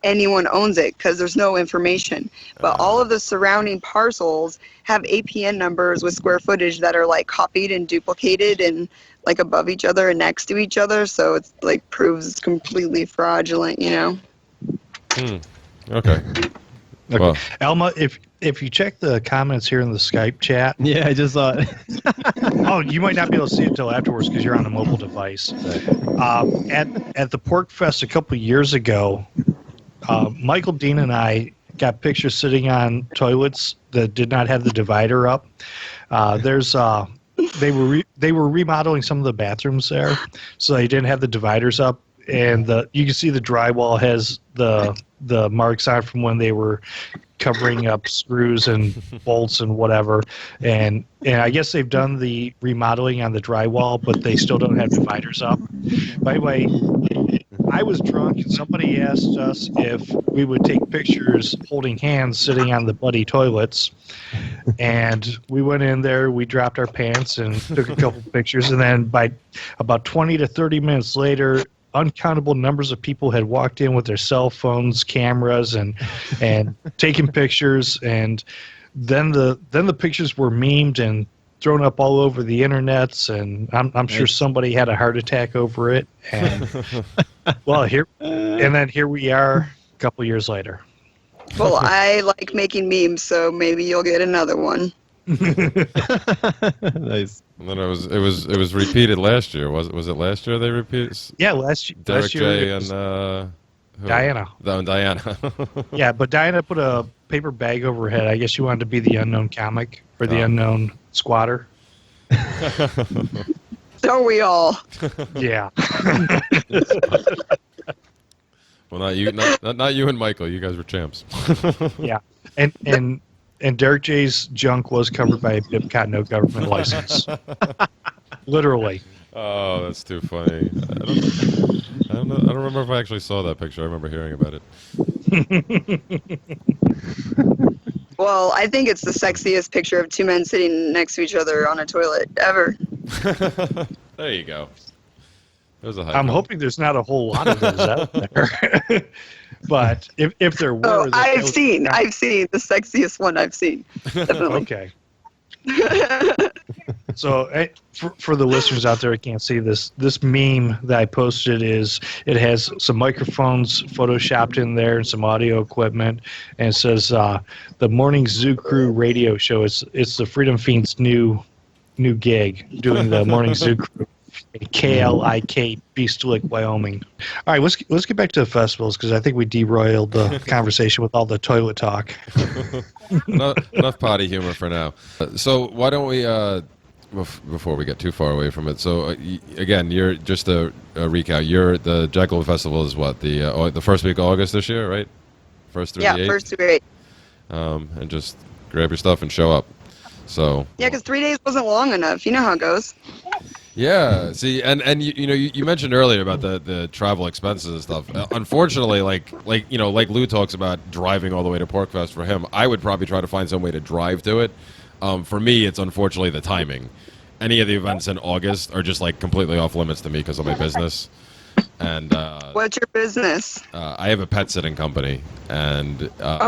anyone owns it because there's no information. But all of the surrounding parcels have APN numbers with square footage that are like copied and duplicated and like above each other and next to each other. So it's like proves it's completely fraudulent, Okay. Well, Alma, if you check the comments here in the Skype chat. Yeah, I just saw it. Oh, you might not be able to see it until afterwards because you're on a mobile device. At the Porcfest a couple of years ago, Michael Dean and I got pictures sitting on toilets that did not have the divider up. They were remodeling some of the bathrooms there, so they didn't have the dividers up, and you can see the drywall has the marks on from when they were covering up screws and bolts and whatever. And I guess they've done the remodeling on the drywall, but they still don't have dividers up. By the way, I was drunk and somebody asked us if we would take pictures holding hands sitting on the bloody toilets. And we went in there, we dropped our pants and took a couple pictures. And then by about 20 to 30 minutes later, uncountable numbers of people had walked in with their cell phones, cameras, and taken pictures. And then the pictures were memed and thrown up all over the internets, and I'm sure somebody had a heart attack over it. And well, here we are a couple years later. Well, I like making memes, so maybe you'll get another one. Nice. And then it was repeated last year. Was it last year they repeated? Yeah, last year. Derek J and who? Diana. Diana. Yeah, but Diana put a paper bag over her head. I guess she wanted to be the unknown comic or the unknown squatter. Don't we all? Yeah. Well, not you, not you and Michael. You guys were champs. Yeah, and Derek J's junk was covered by a BIPCOT no government license. Literally. Oh, that's too funny. I don't remember if I actually saw that picture. I remember hearing about it. Well, I think it's the sexiest picture of two men sitting next to each other on a toilet ever. There you go. There's a high I'm note. hoping there's not a whole lot of those out there. But if there were, Oh, I've seen the sexiest one I've seen. Definitely. Okay. So for the listeners out there who can't see this meme that I posted it has some microphones photoshopped in there and some audio equipment, and it says the Morning Zoo Crew radio show. It's the Freedom Fiends' new gig doing the Morning Zoo Crew. KLIK, Beast Lick, Wyoming. All right, let's get back to the festivals because I think we derailed the conversation with all the toilet talk. Enough potty humor for now. So why don't we, before we get too far away from it? So again, you're just a recap. The Jackalope Festival is what the first week of August this year, right? First through the 8th? First through 8. And just grab your stuff and show up. So yeah, because 3 days wasn't long enough. You know how it goes. Yeah, see, and you mentioned earlier about the travel expenses and stuff. Unfortunately, like Lou talks about driving all the way to Porcfest. For him, I would probably try to find some way to drive to it. For me, it's unfortunately the timing. Any of the events in August are just like completely off limits to me because of my business. And what's your business? I have a pet sitting company, and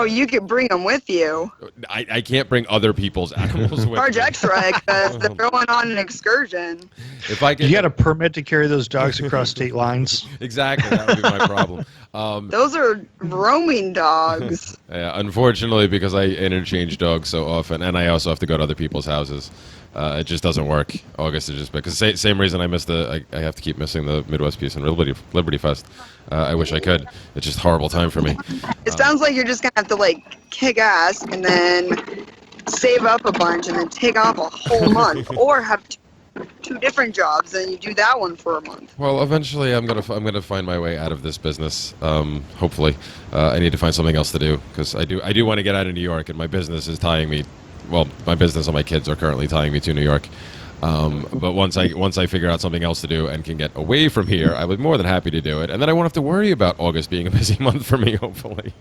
you could bring them with you. I can't bring other people's animals with Charge me. extra because they're going on an excursion. If I could, you got a permit to carry those dogs across state lines. Exactly, that would be my problem. Those are roaming dogs. Yeah, unfortunately, because I interchange dogs so often, and I also have to go to other people's houses. It just doesn't work. August is just because same reason I missed I have to keep missing the Midwest Peace and Liberty Fest. I wish I could. It's just a horrible time for me. It sounds like you're just gonna have to kick ass and then save up a bunch and then take off a whole month, or have two different jobs and you do that one for a month. Well, eventually I'm gonna find my way out of this business. Hopefully, I need to find something else to do because I do want to get out of New York, and my business is tying me. Well, my business and my kids are currently tying me to New York. But once I figure out something else to do and can get away from here, I would more than happy to do it. And then I won't have to worry about August being a busy month for me, hopefully.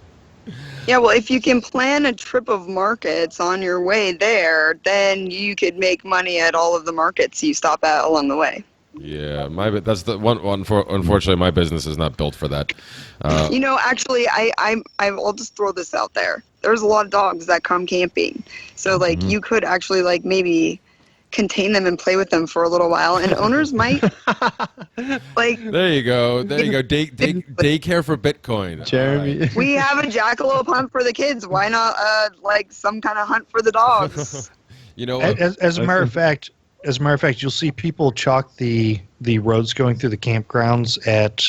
Yeah, well, if you can plan a trip of markets on your way there, then you could make money at all of the markets you stop at along the way. Yeah, that's the one. Unfortunately, my business is not built for that. Actually, I'll just throw this out there. There's a lot of dogs that come camping, so you could actually maybe contain them and play with them for a little while, and owners might There you go. Daycare for Bitcoin, Jeremy. Right. We have a jackalope hunt for the kids. Why not some kind of hunt for the dogs? As a matter of fact, you'll see people chalk the roads going through the campgrounds at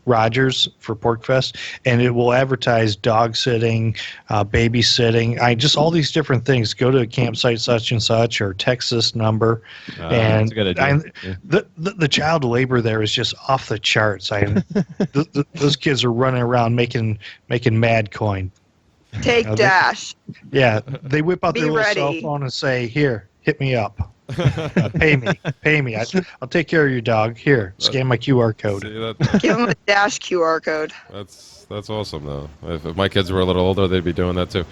Rogers for Porcfest, and it will advertise dog sitting, babysitting, just all these different things. Go to a campsite such and such, or text this number, and the child labor there is just off the charts. Those kids are running around making mad coin. Take Dash. Yeah, they whip out their little ready. cell phone and say, "Here, hit me up." Pay me. I'll take care of your dog. Here, scan my QR code. Give them a Dash QR code. That's awesome, though. If my kids were a little older, they'd be doing that too.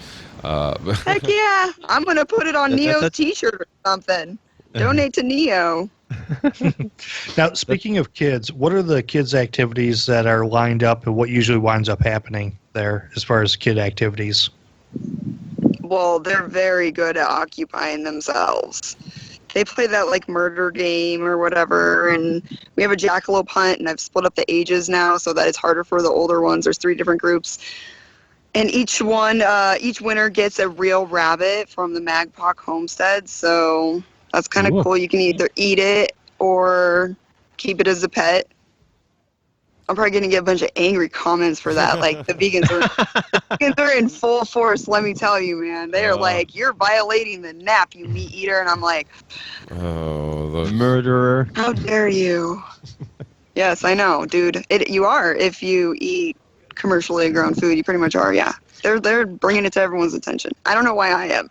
Heck yeah! I'm gonna put it on Neo's T-shirt or something. Donate to Neo. Now, speaking of kids, what are the kids' activities that are lined up, and what usually winds up happening there as far as kid activities? Well, they're very good at occupying themselves. They play that murder game or whatever, and we have a jackalope hunt, and I've split up the ages now so that it's harder for the older ones. There's 3 different groups, and each winner gets a real rabbit from the Magpie homestead, so that's kind of cool. You can either eat it or keep it as a pet. I'm probably going to get a bunch of angry comments for that. The vegans are in full force, let me tell you, man. They are you're violating the nap, you meat eater. And I'm like, oh, the murderer. How dare you? Yes, I know, dude. You are. If you eat commercially grown food, you pretty much are, yeah. They're bringing it to everyone's attention. I don't know why I am.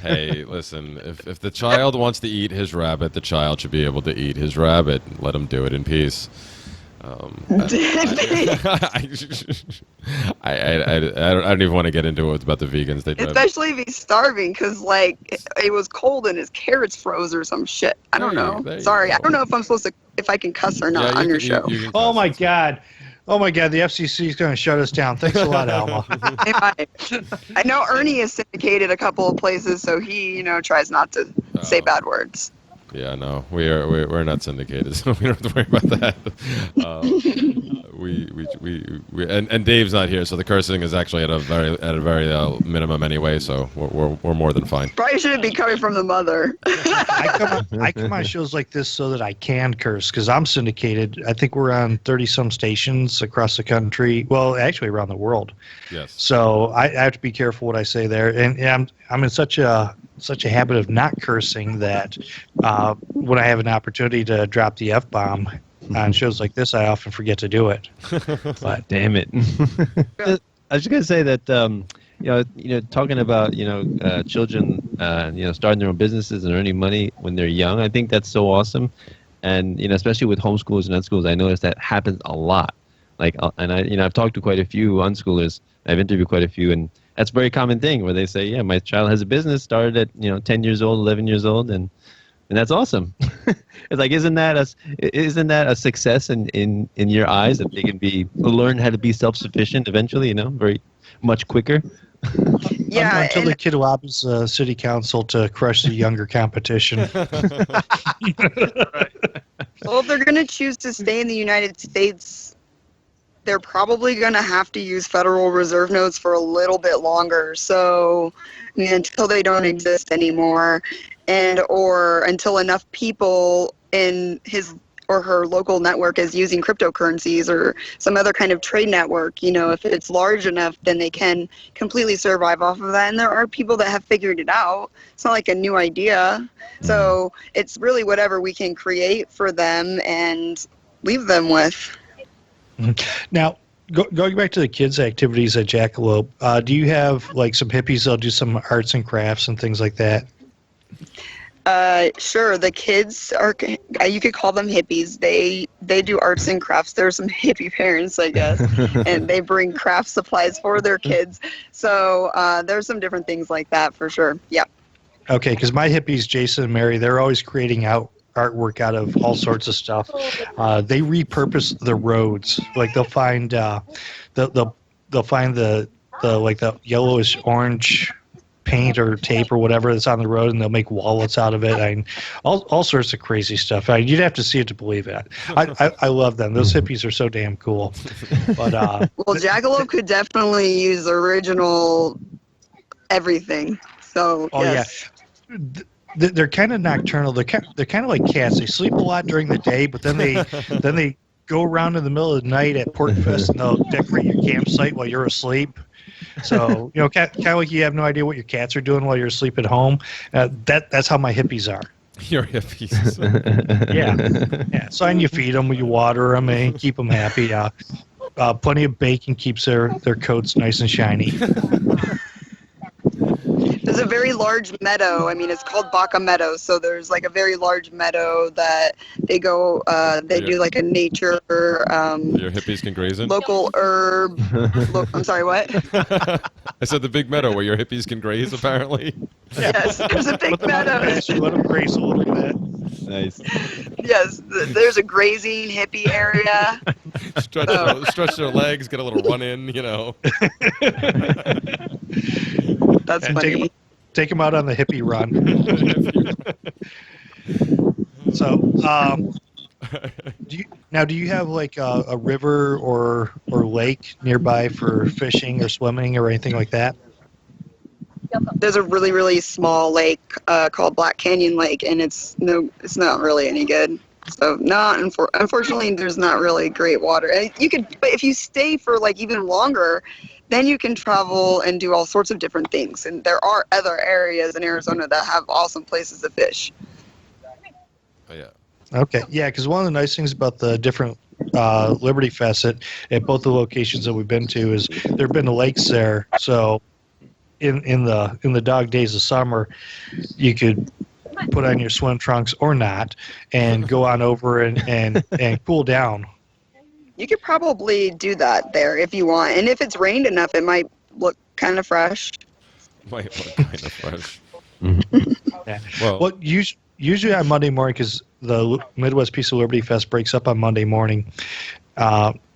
Hey, listen, if the child wants to eat his rabbit, the child should be able to eat his rabbit. Let him do it in peace. I don't even want to get into it about the vegans. Especially if he's starving because, it was cold and his carrots froze or some shit. I don't know. Sorry, I don't know if I'm supposed to, if I can cuss or not on your show. Oh, my God. Oh my God, the FCC is going to shut us down. Thanks a lot, Alma. I know Ernie is syndicated a couple of places, so he, tries not to say bad words. Yeah, no, we're not syndicated, so we don't have to worry about that. And Dave's not here, so the cursing is actually at a very minimum anyway. So we're more than fine. Probably shouldn't be coming from the mother. I come on shows like this so that I can curse because I'm syndicated. I think we're on 30-some stations across the country. Well, actually around the world. Yes. So I have to be careful what I say there, and I'm in such a habit of not cursing that when I have an opportunity to drop the F-bomb on shows like this, I often forget to do it. But damn it. I was just going to say that, talking about, children, starting their own businesses and earning money when they're young, I think that's so awesome. And, especially with homeschoolers and unschoolers, I notice that happens a lot. I've talked to quite a few unschoolers. I've interviewed quite a few, and that's a very common thing where they say, yeah, my child has a business, started at 10 years old, 11 years old, and that's awesome. It's like, isn't that a success in your eyes, that they can learn how to be self-sufficient eventually, very much quicker? Yeah, until the kid lobbies city council to crush the younger competition. Well, if they're going to choose to stay in the United States, they're probably going to have to use Federal Reserve notes for a little bit longer. So, until they don't exist anymore, or until enough people in his or her local network is using cryptocurrencies or some other kind of trade network, if it's large enough, then they can completely survive off of that. And there are people that have figured it out. It's not like a new idea. So it's really whatever we can create for them and leave them with. Now, going back to the kids' activities at Jackalope, do you have like some hippies that'll do some arts and crafts and things like that? Sure. The kids are, you could call them hippies. They do arts and crafts. There's some hippie parents, I guess, and they bring craft supplies for their kids. So there's some different things like that for sure. Yep. Okay, because my hippies, Jason and Mary, they're always creating artwork out of all sorts of stuff. They repurpose the roads. Like they'll find they'll find the yellowish orange paint or tape or whatever that's on the road, and they'll make wallets out of it. And all sorts of crazy stuff. You'd have to see it to believe it. I love them. Those hippies are so damn cool. But well, Jackalope could definitely use original everything. So yes. Yeah. They're kind of nocturnal. They're kind of like cats. They sleep a lot during the day, but then they go around in the middle of the night at Porcfest and they'll decorate your campsite while you're asleep. So kind of like you have no idea what your cats are doing while you're asleep at home. That's how my hippies are. Your hippies. Yeah. So and you feed them, you water them, and keep them happy. Plenty of bacon keeps their coats nice and shiny. There's a very large meadow. I mean, it's called Baca Meadow. So there's like a very large meadow that they go, do like a nature. Your hippies can graze in? Local herb. I'm sorry, what? I said the big meadow where your hippies can graze, apparently. Yes, there's a big meadow. Let them graze a little bit. Nice. Yes, there's a grazing hippie area. Stretch their legs, get a little run in, That's and funny. Take them out on the hippie run. So, do you have like a river or lake nearby for fishing or swimming or anything like that? There's a really, really small lake called Black Canyon Lake, and it's not really any good. So unfortunately, there's not really great water. And but if you stay for like even longer, then you can travel and do all sorts of different things. And there are other areas in Arizona that have awesome places to fish. Oh, yeah. Okay. Yeah, because one of the nice things about the different Liberty Fest at both the locations that we've been to is there have been lakes there. So in the dog days of summer, you could put on your swim trunks or not and go on over and cool down. You could probably do that there if you want. And if it's rained enough, it might look kind of fresh. Might look kind of fresh. Yeah. Well, usually on Monday morning, because the Midwest Peace of Liberty Fest breaks up on Monday morning,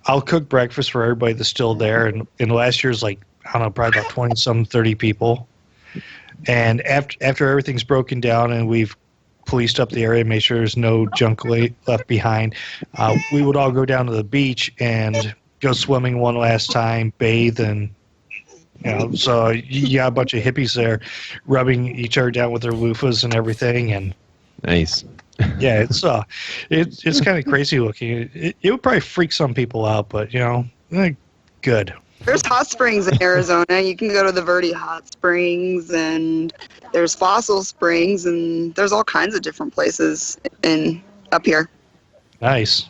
I'll cook breakfast for everybody that's still there. And last year's like, I don't know, probably about 30 people. And after everything's broken down and we've policed up the area, made sure there's no junk left behind, we would all go down to the beach and go swimming one last time, bathe, and so you got a bunch of hippies there rubbing each other down with their loofahs and everything. And Nice. yeah, it's kind of crazy looking. It would probably freak some people out, but good. There's hot springs in Arizona. You can go to the Verde Hot Springs, and there's Fossil Springs, and there's all kinds of different places up here. Nice.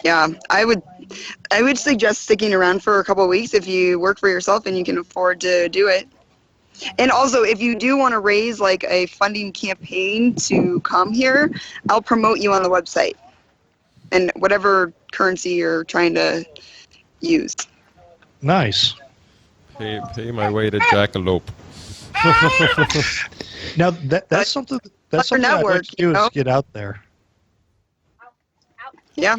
Yeah, I would suggest sticking around for a couple of weeks if you work for yourself and you can afford to do it. And also, if you do want to raise like a funding campaign to come here, I'll promote you on the website and whatever currency you're trying to use. Nice. Pay my way to Jackalope. Now that's something I'd like to do is get out there. Yeah.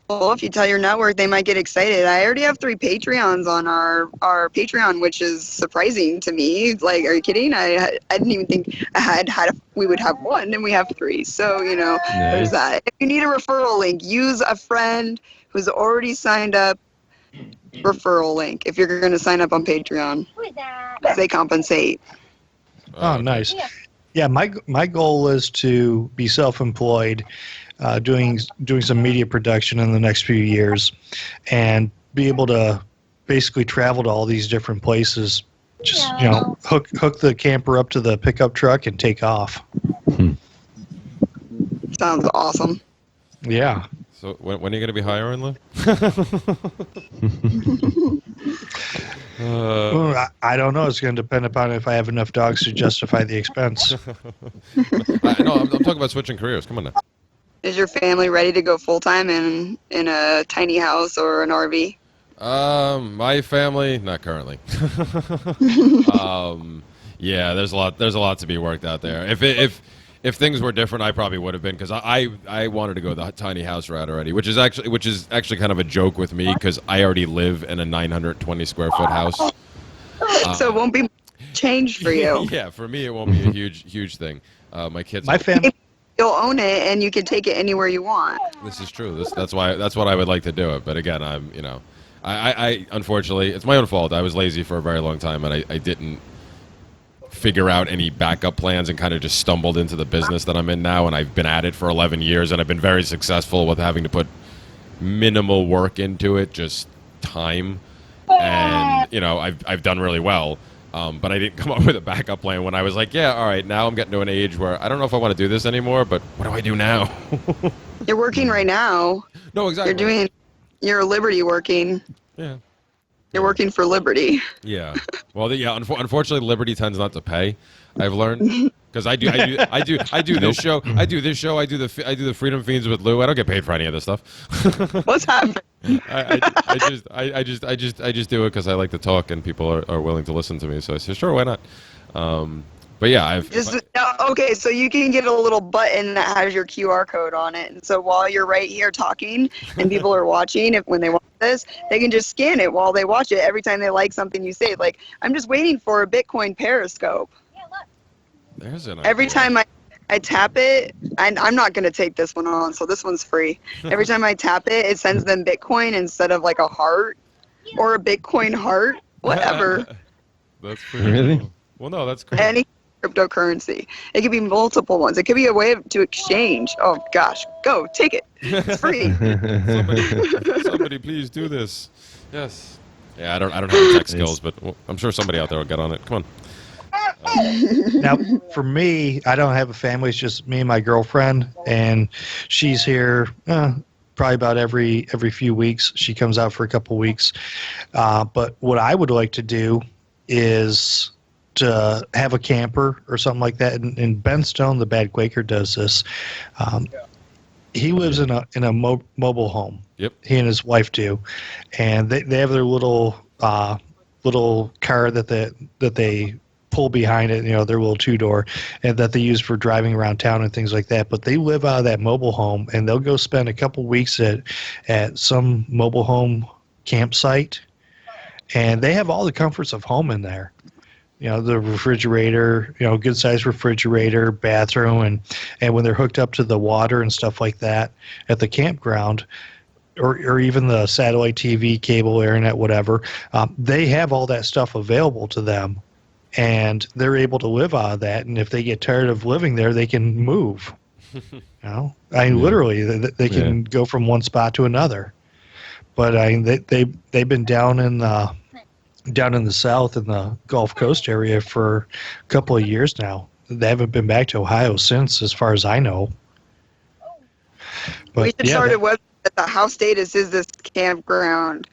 Well, if you tell your network, they might get excited. I already have 3 Patreons on our Patreon, which is surprising to me. Like, are you kidding? I didn't even think we would have 1, and we have 3. So, Nice. There's that. If you need a referral link, use a friend who's already signed up. Referral link if you're going to sign up on Patreon. They compensate. Oh, nice. Yeah, my goal is to be self-employed, doing some media production in the next few years, and be able to basically travel to all these different places. Just hook the camper up to the pickup truck and take off. Sounds awesome. Yeah. So when are you going to be hiring, Lou? I don't know. It's going to depend upon if I have enough dogs to justify the expense. No, I'm talking about switching careers. Come on now. Is your family ready to go full-time in a tiny house or an RV? My family, not currently. Yeah, there's a lot to be worked out there. If things were different, I probably would have been, because I wanted to go the tiny house route already, which is actually kind of a joke with me, because I already live in a 920 square foot house. So it won't be changed for you. Yeah, for me it won't be a huge thing. My kids. My family. You'll own it, and you can take it anywhere you want. This is true. That's what I would like to do it. But again, I unfortunately, it's my own fault. I was lazy for a very long time, and I didn't figure out any backup plans, and kind of just stumbled into the business that I'm in now. And I've been at it for 11 years, and I've been very successful with having to put minimal work into it, just time. And I've done really well. But I didn't come up with a backup plan when I was like, yeah, all right, now I'm getting to an age where I don't know if I want to do this anymore, but what do I do now? You're working right now. No, exactly. You're Liberty working. Yeah. You're working for Liberty. Yeah. Well, unfortunately, Liberty tends not to pay. I've learned, because I do this show. I do the Freedom Fiends with Lou. I don't get paid for any of this stuff. What's happening? I just do it because I like to talk, and people are willing to listen to me. So I said, sure, why not? But yeah, okay. So you can get a little button that has your QR code on it, and so while you're right here talking, and people are watching, when they watch this, they can just scan it while they watch it. Every time they like something you say, like, I'm just waiting for a Bitcoin Periscope. Yeah, look. There's an Every idea. time I tap it, I'm not going to take this one on, so this one's free. Every time I tap it, it sends them Bitcoin instead of like a heart or a Bitcoin heart, whatever. That's pretty Really? cool. Well, no, that's cool. Any cryptocurrency. It could be multiple ones. It could be a way to exchange. Oh gosh, go take it. It's free. somebody please do this. Yes. Yeah, I don't have the tech skills, but I'm sure somebody out there will get on it. Come on. Now, for me, I don't have a family. It's just me and my girlfriend, and she's here probably about every few weeks. She comes out for a couple weeks. But what I would like to do is to have a camper or something like that. And Ben Stone, the Bad Quaker, does this. He lives in a mobile home. Yep. He and his wife do, and they have their little car that they pull behind it, their little two-door, and that they use for driving around town and things like that. But they live out of that mobile home, and they'll go spend a couple weeks at some mobile home campsite, and they have all the comforts of home in there. The refrigerator, good sized refrigerator, bathroom, and when they're hooked up to the water and stuff like that at the campground, or even the satellite TV, cable, internet, whatever, they have all that stuff available to them, and they're able to live out of that. And if they get tired of living there, they can move. Literally, they can go from one spot to another. But they've been down in the south in the Gulf Coast area for a couple of years now. They haven't been back to Ohio since, as far as I know. But, we should start a website that the house status is this campground.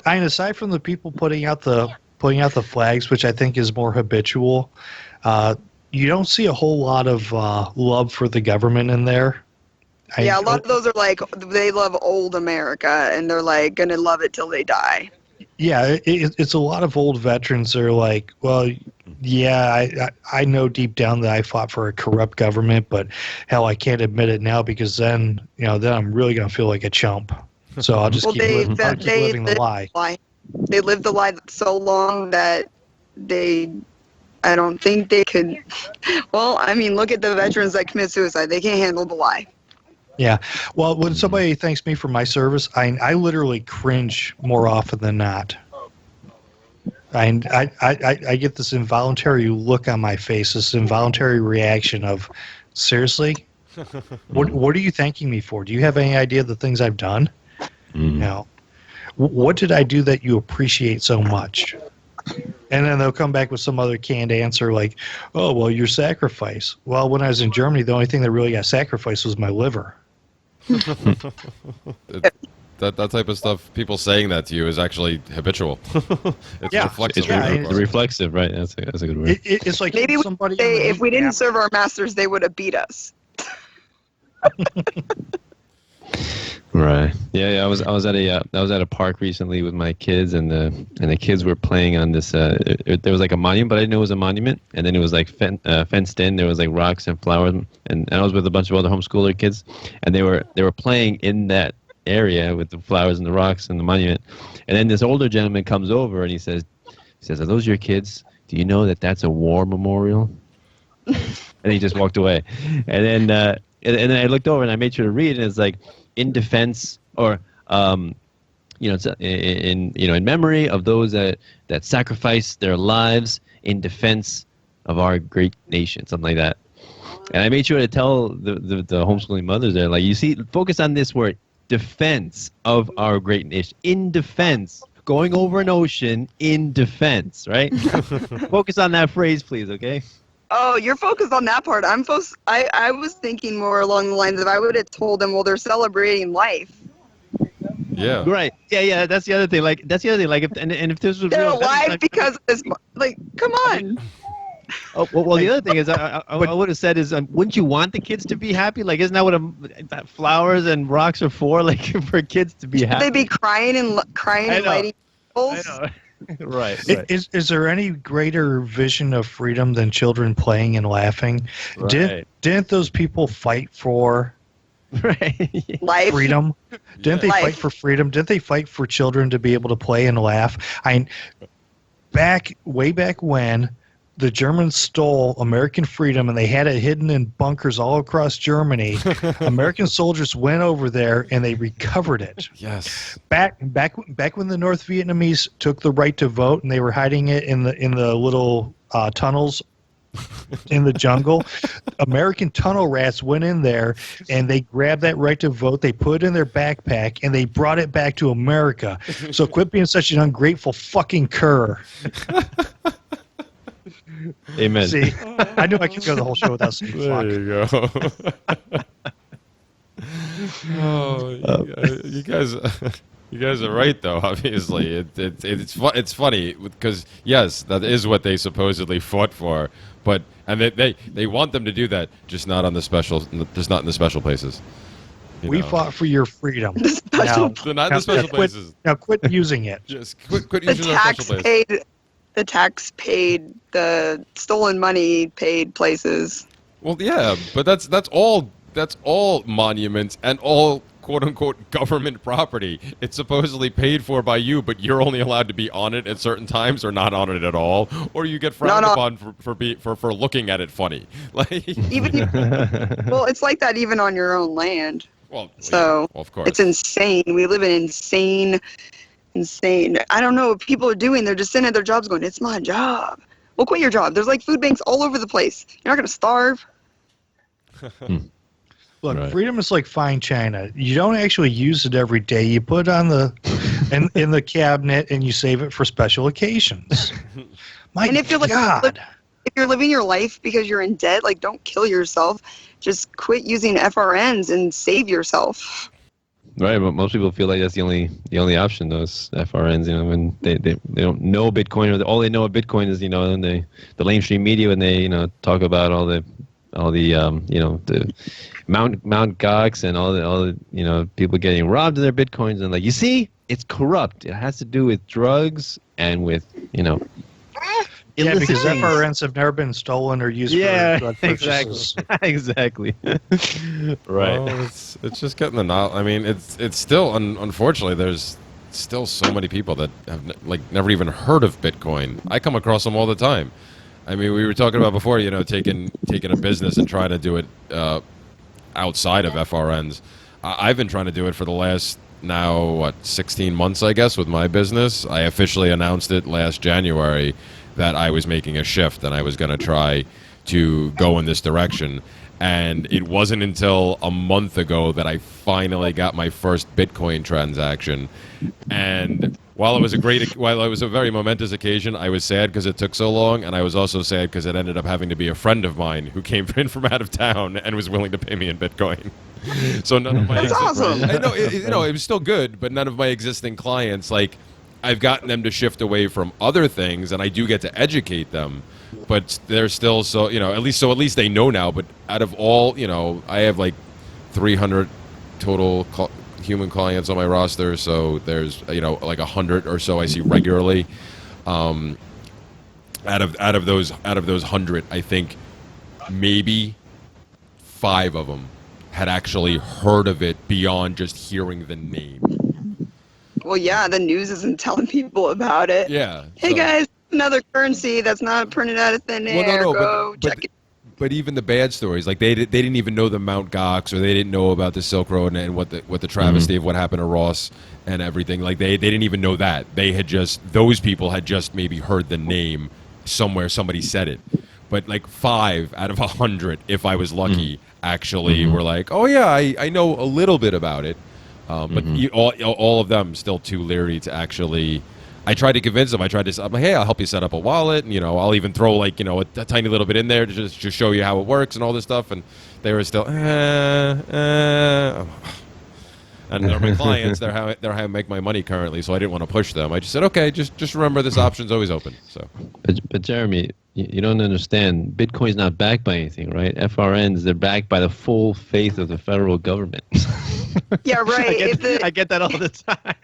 And aside from the people putting out the flags, which I think is more habitual, you don't see a whole lot of love for the government in there. A lot of those are like, they love old America, and they're like going to love it till they die. Yeah, it's a lot of old veterans that are like, well, yeah, I know deep down that I fought for a corrupt government, but hell, I can't admit it now because then I'm really going to feel like a chump. So I'll just keep living the lie. They lived the lie so long that I don't think they could. Well, I mean, look at the veterans that commit suicide. They can't handle the lie. Yeah. Well, when somebody thanks me for my service, I literally cringe more often than not. I get this involuntary look on my face, this involuntary reaction of, seriously? What are you thanking me for? Do you have any idea of the things I've done? What did I do that you appreciate so much? And then they'll come back with some other canned answer like, oh, well, your sacrifice. Well, when I was in Germany, the only thing that really got sacrificed was my liver. that type of stuff, people saying that to you is actually habitual. Reflexive. It's reflexive, right? That's a good word. It's like maybe somebody if we didn't serve our masters, they would have beat us. Right. Yeah. I was at a park recently with my kids, and the kids were playing on this. There was like a monument, but I didn't know it was a monument. And then it was like fenced in. There was like rocks and flowers, and I was with a bunch of other homeschooler kids, and they were playing in that area with the flowers and the rocks and the monument. And then this older gentleman comes over and he says, "Are those your kids? Do you know that that's a war memorial?" And he just walked away. And then I looked over and I made sure to read, and it's like, in defense, or it's in memory of those that sacrificed their lives in defense of our great nation, something like that. And I made sure to tell the homeschooling mothers there, like, you see, focus on this word, defense of our great nation, in defense, going over an ocean in defense, right? Focus on that phrase, please, okay? Oh, you're focused on that part. I was thinking more along the lines of, I would have told them, well, they're celebrating life. Yeah. Right. Yeah. That's the other thing. Like, if this was they're real, alive because of this. Like, come on. Oh, well, the other thing is, I would have said is, wouldn't you want the kids to be happy? Like, isn't that what flowers and rocks are for? Like, for kids to be happy. They'd be crying and lighting candles. I know. Right. Is there any greater vision of freedom than children playing and laughing? Right. Didn't those people fight for life? Freedom? Didn't they fight for freedom? Didn't they fight for children to be able to play and laugh? Way back when the Germans stole American freedom and they had it hidden in bunkers all across Germany, American soldiers went over there and they recovered it. Yes. Back when the North Vietnamese took the right to vote and they were hiding it in the little tunnels in the jungle, American tunnel rats went in there and they grabbed that right to vote, they put it in their backpack, and they brought it back to America. So quit being such an ungrateful fucking cur. Amen. See, I knew I could go the whole show without saying fuck. There you go. You guys are right, though. Obviously, it's funny because yes, that is what they supposedly fought for, and they want them to do that, just not in the special places. We fought for your freedom. So not the special places. Now quit using it. Just quit using the special places. The tax paid, the stolen money paid places. Well, yeah, but that's all monuments and all quote unquote government property. It's supposedly paid for by you, but you're only allowed to be on it at certain times or not on it at all, or you get frowned upon for looking at it funny. Like well, it's like that even on your own land. Well, of course. It's insane. We live in insane. I don't know what people are doing. They're just sitting at their jobs going, it's my job. Well, quit your job. There's like food banks all over the place. You're not going to starve. Look, freedom is like fine china. You don't actually use it every day. You put it on in the cabinet and you save it for special occasions. And if you're God. If you're living your life because you're in debt, like don't kill yourself. Just quit using FRNs and save yourself. Right, but most people feel like that's the only option. Those FRNs, when they don't know Bitcoin, or all they know of Bitcoin is in the mainstream media when they talk about all the the Mount Gox and all the people getting robbed of their Bitcoins, and you see, it's corrupt. It has to do with drugs and with Yeah, because FRNs have never been stolen or used for drug purchases. Exactly. Right. Well, it's just getting the knowledge. I mean, it's still unfortunately there's still so many people that have never even heard of Bitcoin. I come across them all the time. I mean, we were talking about before, taking a business and trying to do it outside of FRNs. I've been trying to do it for the last 16 months, I guess, with my business. I officially announced it last January that I was making a shift and I was going to try to go in this direction. And it wasn't until a month ago that I finally got my first Bitcoin transaction. And while it was a very momentous occasion, I was sad because it took so long, and I was also sad because it ended up having to be a friend of mine who came in from out of town and was willing to pay me in Bitcoin. So none of my That's awesome. I know, it was still good, but none of my existing clients, I've gotten them to shift away from other things, and I do get to educate them, but they're still at least they know now. But out of all, I have 300 total human clients on my roster, so there's 100 or so I see regularly. Out of those 100, I think maybe 5 of them had actually heard of it beyond just hearing the name. Well, yeah, the news isn't telling people about it. Yeah. Hey, guys, another currency that's not printed out of thin air. Go check it. But even the bad stories, they didn't even know the Mount Gox, or they didn't know about the Silk Road and what the travesty of what happened to Ross and everything. They didn't even know that. Those people had just maybe heard the name somewhere, somebody said it. But 5 out of 100, if I was lucky, actually were oh yeah, I know a little bit about it. But all of them still too leery to actually. I tried to convince them. I'm like, hey, I'll help you set up a wallet, and I'll even throw a tiny little bit in there to just show you how it works and all this stuff. And they were still, And they're my clients. They're how I make my money currently. So I didn't want to push them. I just said, okay, just remember this option's always open. So, but Jeremy, you don't understand. Bitcoin's not backed by anything, right? FRNs, they're backed by the full faith of the federal government. Yeah, right. I get that all the time.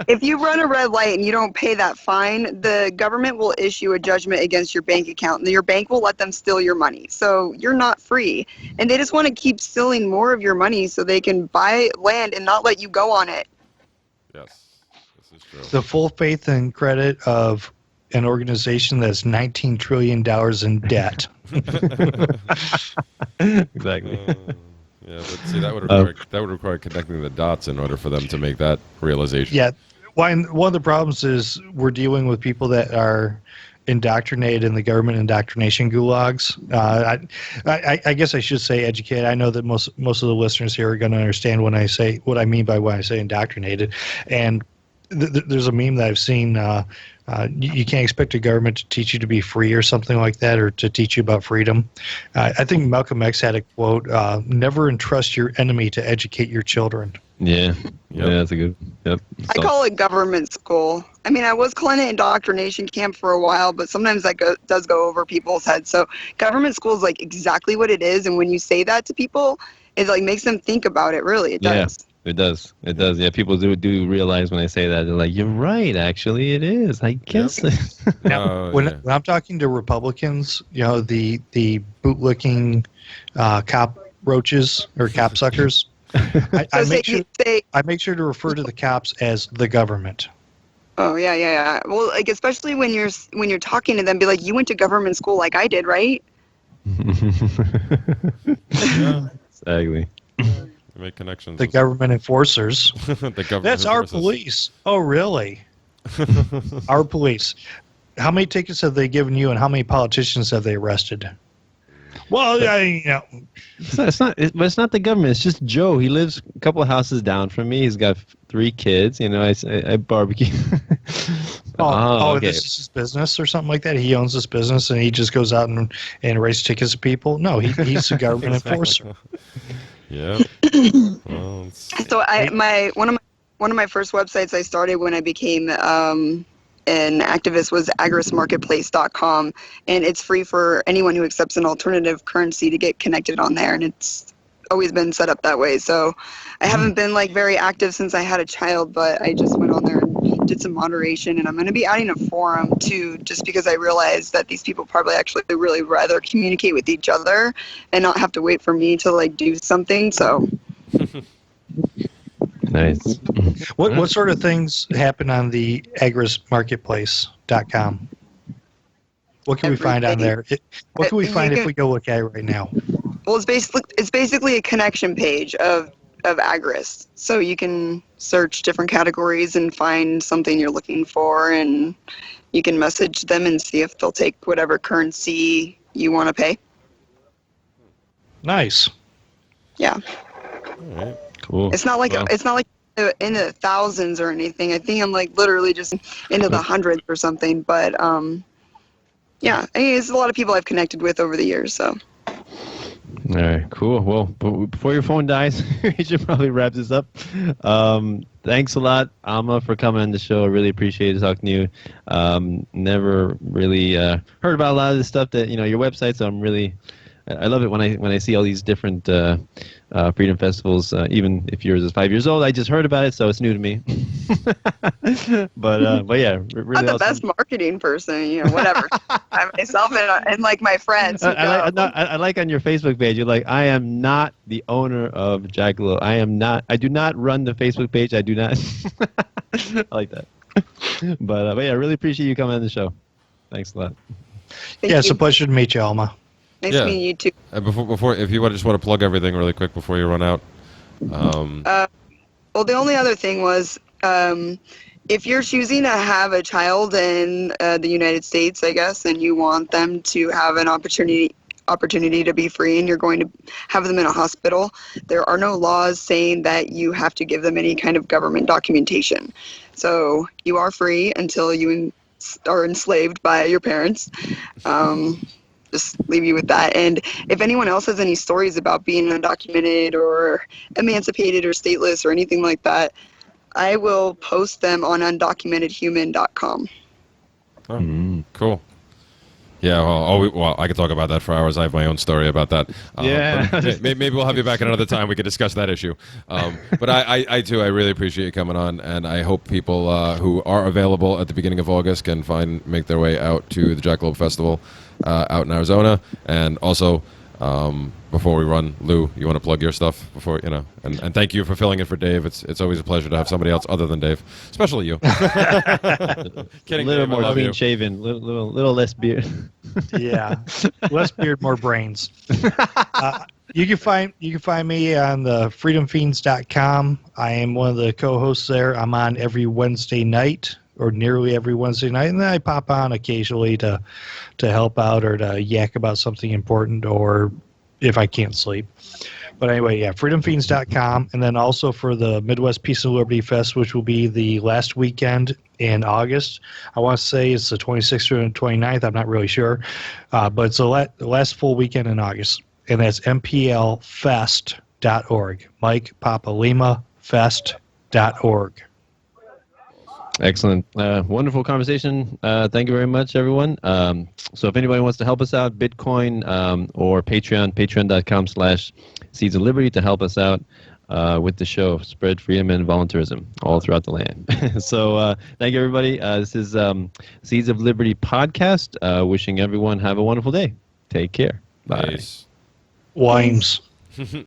If you run a red light and you don't pay that fine, the government will issue a judgment against your bank account, and your bank will let them steal your money. So you're not free. And they just want to keep stealing more of your money so they can buy land and not let you go on it. Yes, this is true. The full faith and credit of an organization that's $19 trillion in debt. Exactly. Yeah, but see, that would require connecting the dots in order for them to make that realization. Yeah, one of the problems is we're dealing with people that are indoctrinated in the government indoctrination gulags. I guess I should say educated. I know that most of the listeners here are going to understand what I mean by when I say indoctrinated. And there's a meme that I've seen. You can't expect a government to teach you to be free or something like that, or to teach you about freedom. I think Malcolm X had a quote, never entrust your enemy to educate your children. Yeah, that's a good. Yep. I call it government school. I mean, I was calling it indoctrination camp for a while, but sometimes that does go over people's heads. So government school is exactly what it is, and when you say that to people, it like makes them think about it. Really, it does. It does. It does. Yeah, people do realize when I say that. They're like, "You're right. Actually, it is. I guess." Now, when I'm talking to Republicans, the bootlicking cockroaches or copsuckers, I make sure to refer to the cops as the government. Oh yeah. Well, like especially when you're talking to them, be like, "You went to government school like I did, right?" Exactly. Make connections. The government enforcers. That's our enforces. police. Oh, really? Our police. How many tickets have they given you, and how many politicians have they arrested? Well, It's not the government. It's just Joe. He lives a couple of houses down from me. He's got 3 kids. I barbecue. Okay. This is his business or something like that. He owns this business, and he just goes out and writes tickets to people. No, he's a government enforcer. Yeah. Well, So one of my first websites I started when I became an activist was agoristmarketplace.com, and it's free for anyone who accepts an alternative currency to get connected on there, and it's always been set up that way. So I haven't been like very active since I had a child, but I just went on there and did some moderation, and I'm going to be adding a forum too, just because I realized that these people probably actually really rather communicate with each other and not have to wait for me to like do something. So Nice. What sort of things happen on the agoristmarketplace.com? What can we find on there? What can we find if we go look at it right now? Well, it's basically a connection page of agorists. So you can search different categories and find something you're looking for, and you can message them and see if they'll take whatever currency you want to pay. Nice. Yeah. all right. Cool. It's not like in the thousands or anything. I think I'm like literally just into the hundreds or something. But yeah, I mean, it's a lot of people I've connected with over the years. So. All right, cool. Well, before your phone dies, we should probably wrap this up. Thanks a lot, Alma, for coming on the show. I really appreciate talking to you. Never really heard about a lot of this stuff that your website. So I love it when I see all these different freedom festivals. Even if yours is 5 years old, I just heard about it, so it's new to me. but yeah, really I'm the awesome. best marketing person, whatever. I'm myself and like my friends. I like on your Facebook page. You're like, I am not the owner of Jackalope. I do not run the Facebook page. I do not. I like that. But yeah, I really appreciate you coming on the show. Thanks a lot. It's a pleasure to meet you, Alma. Nice meeting you too. Before, if you just want to plug everything really quick before you run out. Well, the only other thing was, if you're choosing to have a child in the United States, I guess, and you want them to have an opportunity to be free, and you're going to have them in a hospital, there are no laws saying that you have to give them any kind of government documentation. So you are free until you are enslaved by your parents. Just leave you with that. And if anyone else has any stories about being undocumented or emancipated or stateless or anything like that, I will post them on undocumentedhuman.com. Oh, cool. Yeah, well, I could talk about that for hours. I have my own story about that. Maybe we'll have you back another time. We could discuss that issue. But I too, I really appreciate you coming on, and I hope people who are available at the beginning of August can make their way out to the Jackalope Festival out in Arizona. And also, before we run, Lou, you want to plug your stuff before and thank you for filling in for Dave. It's always a pleasure to have somebody else other than Dave, especially you. Kidding, a little Dave, more clean shaven, little less beard. Yeah, less beard, more brains. You can find me on the freedomfiends.com. I am one of the co-hosts there. I'm on every Wednesday night, or nearly every Wednesday night, and then I pop on occasionally to help out or to yak about something important, or if I can't sleep. But anyway, yeah, freedomfiends.com, and then also for the Midwest Peace and Liberty Fest, which will be the last weekend in August. I want to say it's the 26th or the 29th. I'm not really sure, but it's the last full weekend in August, and that's mplfest.org. Mike Papa Lima Fest.org. Excellent. Wonderful conversation. Thank you very much, everyone. So if anybody wants to help us out, Bitcoin or Patreon, patreon.com/Seeds of Liberty to help us out with the show, spread freedom and volunteerism all throughout the land. So thank you, everybody. This is Seeds of Liberty podcast. Wishing everyone have a wonderful day. Take care. Bye. Nice. Wimes.